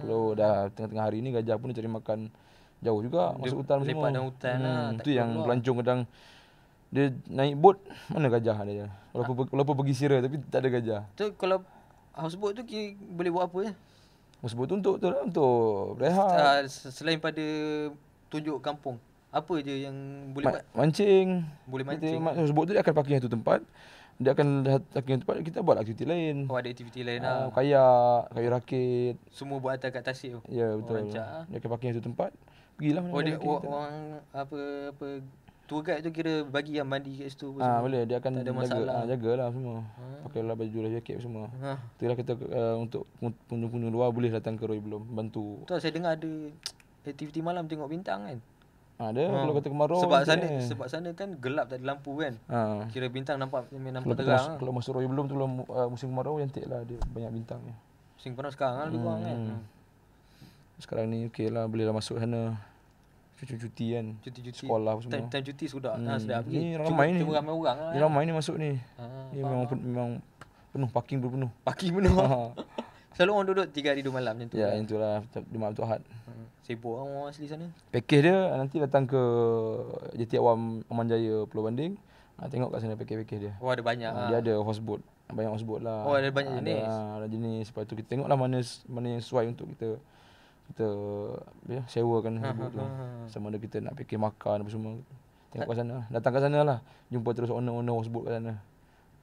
Kalau dah tengah-tengah hari ni gajah pun dia cari makan jauh juga, masuk hutan semua. Lepak dalam hutan lah. Tu yang pelancong kadang dia naik bot, mana gajah dia. Walaupun pergi Sira tapi tak ada gajah. Tu kalau houseboat tu boleh buat apa je? Houseboat tu untuk berehat. Selain pada tunjuk kampung, apa je yang boleh buat? Mancing. Boleh mancing. Houseboat tu dia akan parking satu tempat. Dia akan parking satu tempat, kita buat aktiviti lain. Ada aktiviti lain lah. Kayak, kayu rakit. Semua buat atas kat tasik tu. Ya, betul. Dia akan parking satu tempat. Pergilah mana-mana. Orang apa tour guide tu kira bagi yang mandi kat situ apa semua. Boleh, dia akan tak ada masalah. Jagalah semua. Pakailah baju lah, jaket semua. Itulah kita untuk pengunjung luar boleh datang ke Royal Bloom, bantu. Tu saya dengar ada aktiviti malam tengok bintang kan. Ada kalau kata kemarau. Sebab sana kan gelap tak ada lampu kan. Kira bintang nampak terang. Kalau masuk Royal Bloom tu musim kemarau cantiklah, dia banyak bintang ni. Musim panas sekarang lebih kurang kan. Sekarang ni okeylah, bolehlah masuk sana. Cuti kan. Sekolah semua. Time cuti sudah sedap pergi. Ni ramai ni. Ramai orang lah. Ni ramai ni masuk ni. Ni memang penuh, parking pun penuh. Parking penuh. Selalu orang duduk 3 hari 2 malam macam tu. Ya, itulah Jumaat tu Ahad. Sibuk orang asli sana. Package dia nanti datang ke JT Awam Aman Jaya Pulau Banding. Tengok kat sana package dia. Ada banyak. Dia ada houseboat. Banyak houseboat lah. Ada banyak jenis. Ada jenis. Lepas tu kita tengoklah mana yang sesuai untuk kita sewakan houseboat tu. Sama ada kita nak package makan apa semua. Tengok kat sana. Datang kat sana lah. Jumpa terus owner houseboat kat sana.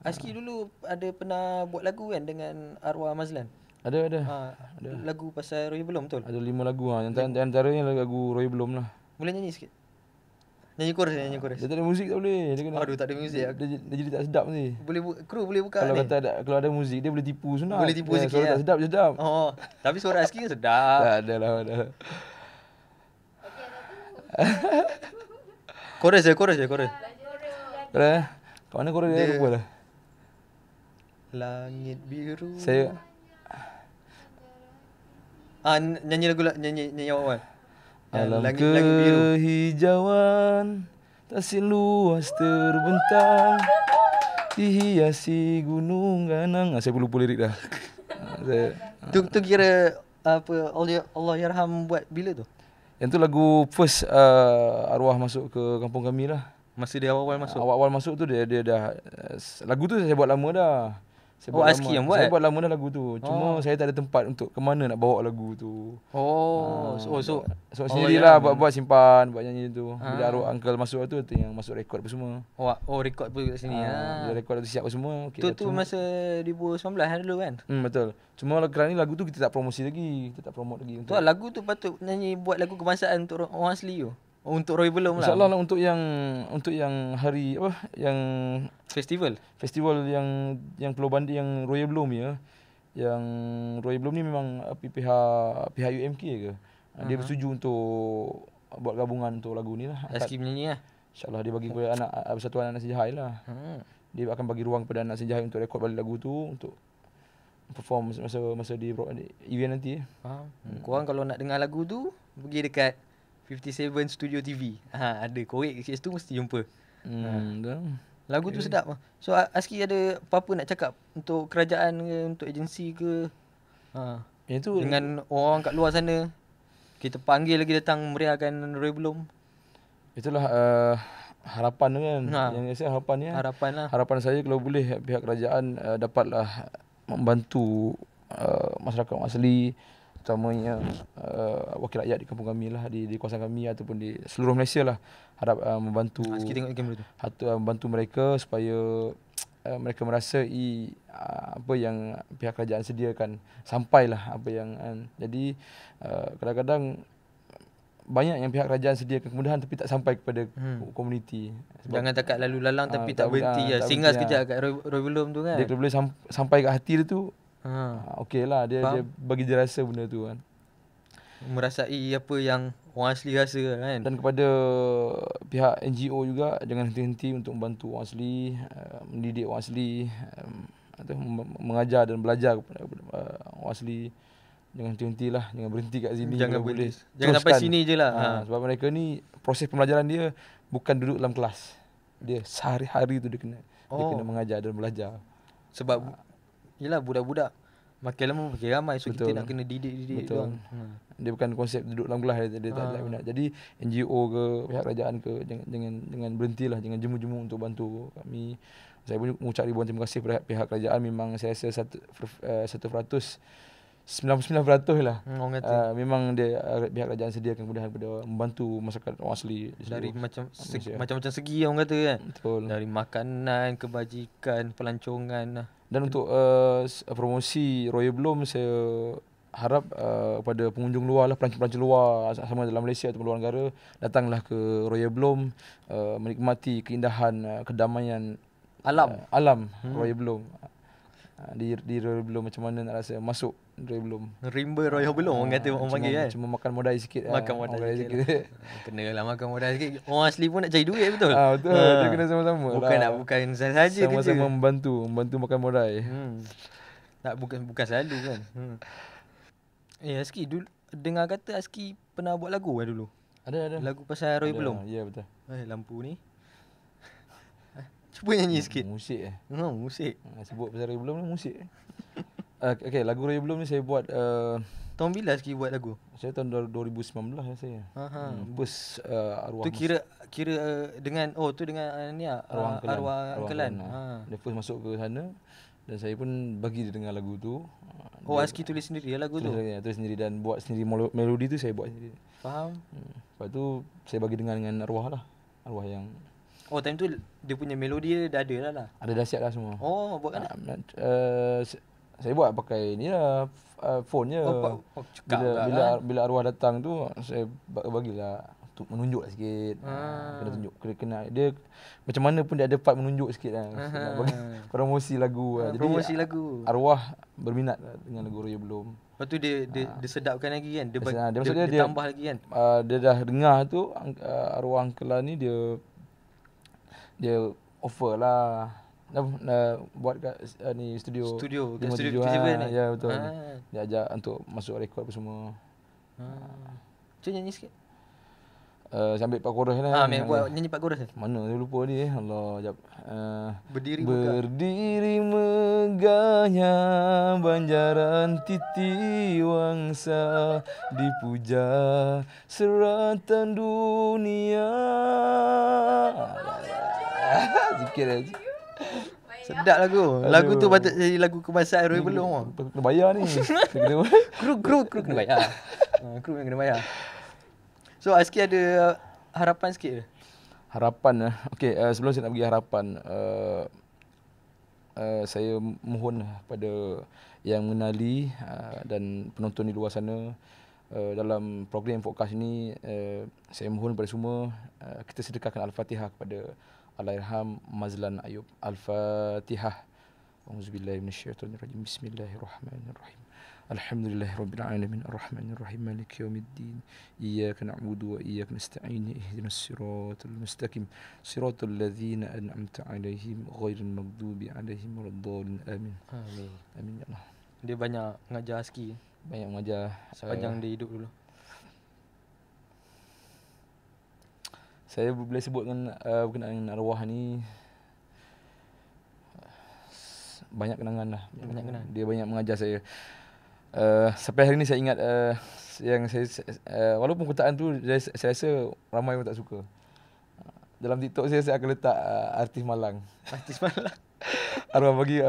Aski dulu ada pernah buat lagu kan dengan Arwah Mazlan? Ada. Lagu pasal Roy Bloom betul? Ada 5 lagu. Yang antaranya lagu Roy Bloom lah. Boleh nyanyi sikit? Nyanyi chorus. Dia tak ada muzik tak boleh. Dia kena, tak ada muzik. Dia jadi tak sedap ni. Kru boleh buka kalau ni? Kalau ada muzik dia boleh tipu senang. Boleh tipu sikit suara tak sedap je sedap. Tapi suara Aski kan sedap. Tak ada lah. Chorus. Dah. Kat mana korang dia lupa dah. Langit biru. Saya Nyanyi lagu nyanyi awal. alam Langit biru. kehijauan tasik luas terbentang dihiasi gunung ganang. Saya pun lupa lirik dah. Tu kira apa Allah Yarham buat bila tu? Yang tu lagu first arwah masuk ke kampung kami lah. Masa dia awal-awal masuk. Awal-awal masuk tu dia dah lagu tu saya buat lama dah. Aski yang buat? Saya buat lama dah lagu tu. Cuma saya tak ada tempat untuk ke mana nak bawa lagu tu. So sendirilah buat simpan, buat nyanyi tu. Bila arwah uncle masuk tu yang masuk rekod apa semua. Rekod pun kat sini. Dia rekod tu siap apa semua. Okay, tu masa 2019 dulu kan? Betul. Cuma kerana ni lagu tu kita tak promosi lagi. Kita tak promote lagi. Tu lagu tu patut buat lagu kebangsaan untuk orang asli tu. Untuk Roy Belum lah. InsyaAllah lah untuk yang hari apa yang festival yang Pulau Bandi yang Royal Bloom ya. Yang Royal Bloom ni memang pihak UMK ke. Dia bersetuju untuk buat gabungan untuk lagu ni lah. Aski menyanyi lah. InsyaAllah dia bagi kepada anak Persatuan Anak Sejahai lah. Dia akan bagi ruang kepada anak sejahai untuk rekod balik lagu tu untuk perform masa di event nanti. Korang kalau nak dengar lagu tu pergi dekat 57 Studio TV. Ada korek kat situ mesti jumpa. Lagu tu sedap. So Aski ada apa-apa nak cakap untuk kerajaan ke, untuk agensi ke? Yang tu dengan orang kat luar sana. Kita panggil lagi datang meriahkan Roy Belum. Itulah harapan kan. Yang saya harapannya. Harapan saya kalau boleh pihak kerajaan dapatlah membantu masyarakat asli, terutamanya wakil rakyat di kampung kami lah, di kawasan kami ataupun di seluruh Malaysia lah. Harap membantu membantu mereka supaya mereka merasai apa yang pihak kerajaan sediakan, sampailah apa yang jadi kadang-kadang banyak yang pihak kerajaan sediakan kemudahan tapi tak sampai kepada komuniti. Jangan takat lalu lalang tapi tak berhenti lah. Singgah sekejap kat Roy Belum tu kan. Dia kalau boleh sampai kat hati dia tu okey lah, dia bagi dia rasa benda tu kan. Merasai apa yang orang asli rasa kan. Dan kepada pihak NGO juga jangan henti-henti untuk membantu orang asli, mendidik orang asli, atau mengajar dan belajar kepada orang asli. Jangan henti-hentilah, jangan berhenti kat sini. Jangan boleh. Jangan sampai sini je lah. Sebab mereka ni proses pembelajaran dia bukan duduk dalam kelas. Dia sehari-hari tu dia kena mengajar dan belajar. Sebab yelah budak-budak makin lama makin ramai, so kita nak kena didik tu. Dia bukan konsep duduk dalam kelas, dia tak minat. Jadi NGO ke pihak kerajaan ke jangan berhentilah, jangan jemu-jemu untuk bantu kami. Saya pun mengucap ribuan terima kasih kepada pihak kerajaan. Memang saya rasa 99% lah. Memang dia pihak kerajaan sediakan kemudahan kepada membantu masyarakat orang asli dari macam-macam segi orang kata kan. Betul. Dari makanan, kebajikan, pelancongan. Dan untuk promosi Royal Bloom, saya harap kepada pengunjung luar lah, pelancong-pelancong luar sama dalam Malaysia atau luar negara, datanglah ke Royal Bloom, menikmati keindahan, kedamaian alam Royal Bloom. Di Royal Bloom macam mana nak rasa masuk Royal Bloom. Rimba Royal Bloom orang kata orang panggil kan. Cuma makan modal sikit. Makan modal sikit. Kenalah makan modal sikit. Orang asli pun nak cari duit betul. Betul. Dia kena sama-sama. Bukan saja kerja. Sama-sama membantu makan modal. Tak bukan selalu kan. Aski dulu dengar kata Aski pernah buat lagu dulu. Ada. Lagu pasal Roy Belum. Ya betul. Lampu ni. Cuba nyanyi sikit. Musik musik. Sebut pasal Roy Belum ni musik. Okay, lagu Roy Belum ni saya buat tahun bila Aski buat lagu? Saya tahun 2019 saya. Bus arwah. Tu kira dengan tu dengan ni arwah Angkelan. Dia first masuk ke sana dan saya pun bagi dia dengar lagu tu. Aski tulis sendiri lagu tu. Tulis sendiri dan buat sendiri melodi tu saya buat sendiri. Faham. Lepas tu saya bagi dengar dengan arwah lah. Arwah yang time tu dia punya melodi dia dah ada lah. Ada dah siap dah semua. Buat kan? Saya buat pakai ni lah phone je. Bila arwah datang tu saya bagilah menunjuk lah sikit. Kena tunjuk, kena dia macam mana pun dia ada part menunjuk sikit lah. Nak bagi promosi lagu lah. Jadi promosi lagu. arwah berminat lah dengan lagu Roya Belum. Lepas tu dia sedapkan lagi kan. Dia maksudnya dia tambah lagi kan. Dia dah dengar tu arwah Uncle Lan ni dia offer lah buat kat ni studio kat studio 57 57 ni. Ya betul. Dia ajak untuk masuk rekod apa semua. Cuba nyanyi sikit. Saya ambil part chorus lah. Buat nyanyi part chorus. Mana saya lupa ni. Allah, jap. Berdiri megahnya banjaran titi wangsa, dipuja seratan dunia. Sikit lah. Sedap lagu. Lagu tu patut jadi lagu kebangsaan Roy Belum. Kena bayar ni. Kru kena bayar. Kru yang kena bayar. So Azki ada harapan sikit ke? Harapan okey, sebelum saya nak bagi harapan, saya mohon pada yang mengenali dan penonton di luar sana, dalam program podcast ini, saya mohon kepada semua kita sedekahkan Al-Fatihah kepada Allahyarham Mazlan Ayub. Al-Fatihah. Auzubillahi minasyaitonirrajim. Bismillahirrahmanirrahim. Alhamdulillahirabbil alamin arrahmanir rahim maliki yaumiddin iyyaka na'budu wa iyyaka nasta'in ihdinas siratal mustaqim siratal ladzina an'amta 'alaihim ghairil maghdubi 'alaihim waladdallin amin. Amin ya Allah. Dia banyak mengajar Azki. Banyak mengajar sepanjang dia hidup dulu. Saya boleh sebut dengan berkenaan dengan arwah ni, banyak kenangan lah. Dia banyak mengajar saya. Sampai hari ni saya ingat yang saya walaupun perkataan tu saya rasa ramai orang tak suka. Dalam TikTok saya akan letak artis Malang. Artis Malang. Arwah bagi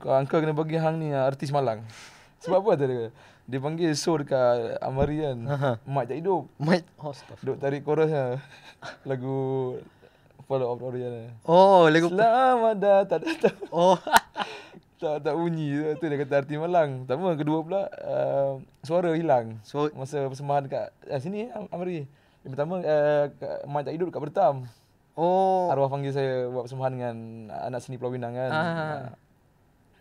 uncle kena bagi hang ni artis Malang. Sebab apa tu dia panggil show dekat Amari kan. Mak tak hidup. Duk tarik chorus lah. Lagu Follow Up Orion. Oh, lagu Selamat datang. Oh. Tak bunyi tu dia kata arti Malang. Pertama, kedua pula suara hilang. Masa persembahan dekat sini Amri. Yang pertama Mak tak hidup dekat Bertam. Oh. Arwah panggil saya buat persembahan dengan anak seni Pulau Pinang kan.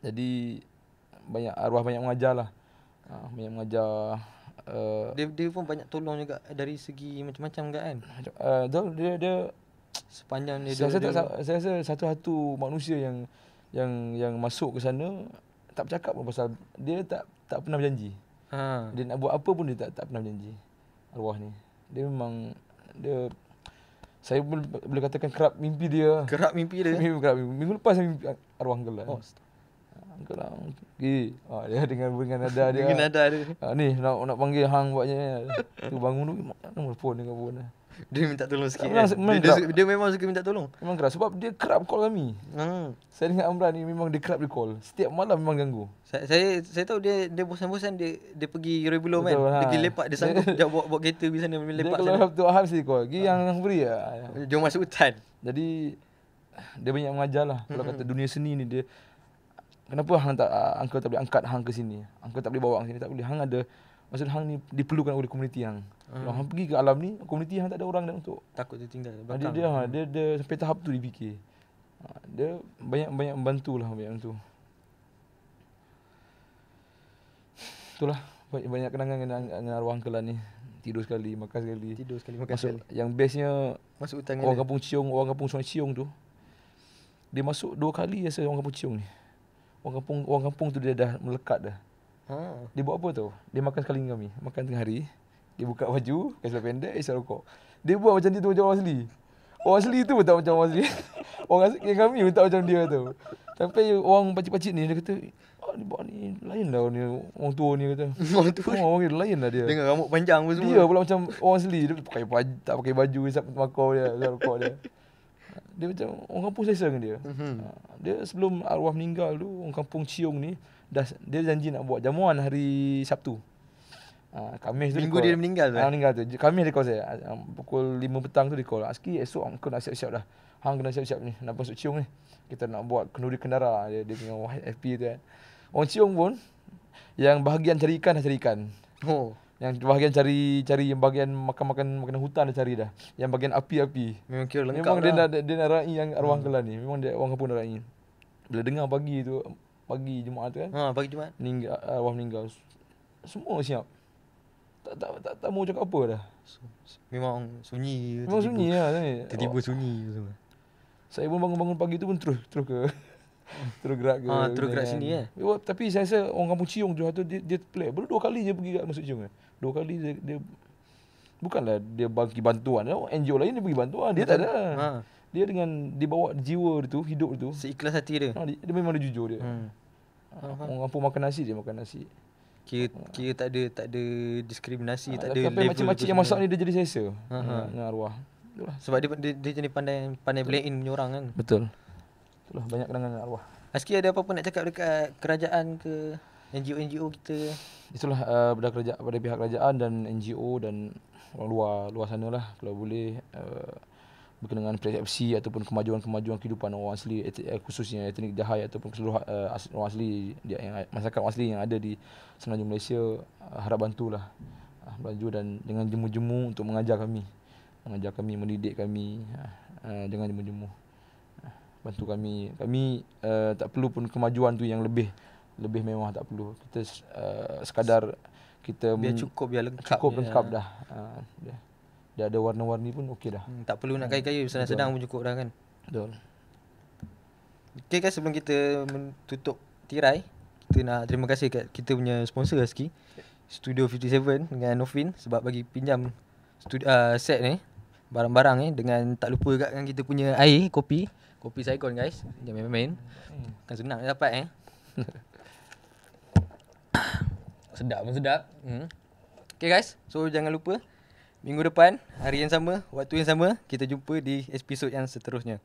Jadi arwah banyak mengajar lah. Banyak mengajar. Dia pun banyak tolong juga dari segi macam-macam kan. Dia sepanjang dia saya rasa satu-satu manusia yang masuk ke sana tak bercakap pun pasal dia tak pernah berjanji. Dia nak buat apa pun dia tak pernah berjanji. Arwah ni. Dia memang saya boleh katakan kerap mimpi dia. Minggu lepas saya mimpi arwah Uncle lah. Uncle lah. Dia dengan nada dia. Dengan nada dia. Ni nak panggil hang buatnya. Tu bangun tu nombor phone dengan phone. Dia minta tolong sikit. Dia memang suka minta tolong. Memang kerap sebab dia kerap call kami. Saya dengan Amran ni memang dia kerap call. Setiap malam memang ganggu. Saya tahu dia bosan-bosan dia pergi Roy Belum kan. Dia pergi lepak, dia sanggup dia bawa kereta pergi sana lepak sana. Dia kalau Abdul Aham mesti call. Pergi yang beri lah. Jom masuk hutan. Jadi dia banyak mengajar lah. Kalau kata dunia seni ni dia, kenapa Uncle tak boleh angkat hang ke sini? Uncle tak boleh bawa hang sini, tak boleh. Hang ada, maksud hang ni diperlukan oleh komuniti hang. Kalau hang pergi ke alam ni, komuniti hang tak ada orang dah untuk. Takut tertinggal. Dia sampai tahap tu dia fikir. Dia banyak membantulah banyak tu. Itulah banyak kenangan dengan arwah Uncle Lan ni. Tidur sekali, makan sekali. Yang bestnya masuk hutan orang kampung Ciong, orang kampung Sungai Ciong tu. Dia masuk 2 kali rasa orang kampung Ciong ni. Orang kampung tu dia dah melekat dah. Dia buat apa tau? Dia makan sekali dengan kami. Makan tengah hari. Dia buka baju, pakai seluar pendek, isap rokok. Dia buat macam dia tu macam orang asli. Orang asli tu pun tak macam orang asli. Orang asli yang kami pun tak macam dia tu. Sampai orang pacik-pacik ni dia kata, ni buat ni lain lah ni orang tua ni kata. Orang tua. Orang ni lain lah dia. Dengan rambut panjang pun semua. Dia pula macam orang asli. Dia tak pakai baju, isap makau dia, isap rokok dia. Dia macam orang kampung selesa dengan dia. Dia sebelum arwah meninggal tu, orang kampung Ciong ni dia janji nak buat jamuan hari Sabtu. Khamis tu minggu dia meninggal tu. Meninggal tu. Khamis dia call saya. Pukul 5 petang tu dia call. Azki, esok kau nak siap-siap dah. Hang kena siap-siap ni. Nak masuk Ciong ni. Kita nak buat kenduri kendara. Dia dengan FP tu kan. Orang Ciong pun yang bahagian cari ikan dah cari ikan. Yang bahagian cari yang bahagian makan makanan hutan dia cari dah. Yang bahagian api-api. Memang kira lengkap Memang lah. dia nak raih yang arwah Kelan ni. Memang dia orang kampung nak raih. Bila dengar pagi Jumaat tu kan, Pagi Jumaat. arwah meninggal. Semua siap. Tak mau cakap apa dah. Memang sunyi. Memang sunyi lah. Tiba-tiba sunyi semua. Saya pun bangun pagi tu pun terus ke terus gerak ke terus gerak kan. sini Tapi saya rasa orang kampung Ciong tu dia pelik. Baru 2 kali je pergi kat masuk Ciong. 2 kali dia bukanlah dia bagi bantuan. NGO lain dia bagi bantuan. Dia tak ada. Dia dengan dia bawa jiwa dia tu, hidup dia tu. Seikhlas hati dia. Dia memang dia jujur dia. Orang kampung makan nasi dia makan nasi. Kira tak ada diskriminasi, tak ada sampai level. makcik-makcik yang masak ni dia jadi selesa dengan arwah. Itulah. Sebab dia jenis pandai blend in punya orang kan. Betul. Itulah banyak kenangan dengan arwah. Aski ada apa-apa nak cakap dekat kerajaan ke NGO kita? Itulah pada pihak kerajaan dan NGO dan orang luar sana lah, kalau boleh berkenaan persepsi ataupun kemajuan kehidupan orang asli, khususnya etnik Jahai ataupun keseluruhan orang asli masyarakat orang asli yang ada di Semenanjung Malaysia, harap bantulah melaju dan dengan jemu-jemu untuk mengajar kami, mendidik kami, jangan jemu-jemu. Bantu kami tak perlu pun kemajuan tu yang lebih mewah, tak perlu. Kita sekadar kita biar lengkap dah. Dia ada warna-warni pun okey dah. Tak perlu nak kaya-kaya, senang-senang pun cukup dah kan. Betul. Okay guys, sebelum kita tutup tirai, kita nak terima kasih kat kita punya sponsor Aski, Studio 57 dengan Novin, sebab bagi pinjam set ni, barang-barang ni, dengan tak lupa kat kan kita punya air, kopi Saigon guys. Jangan main-main. Kan senang nak dapat Sedap. Okay guys, so jangan lupa minggu depan, hari yang sama, waktu yang sama, kita jumpa di episod yang seterusnya.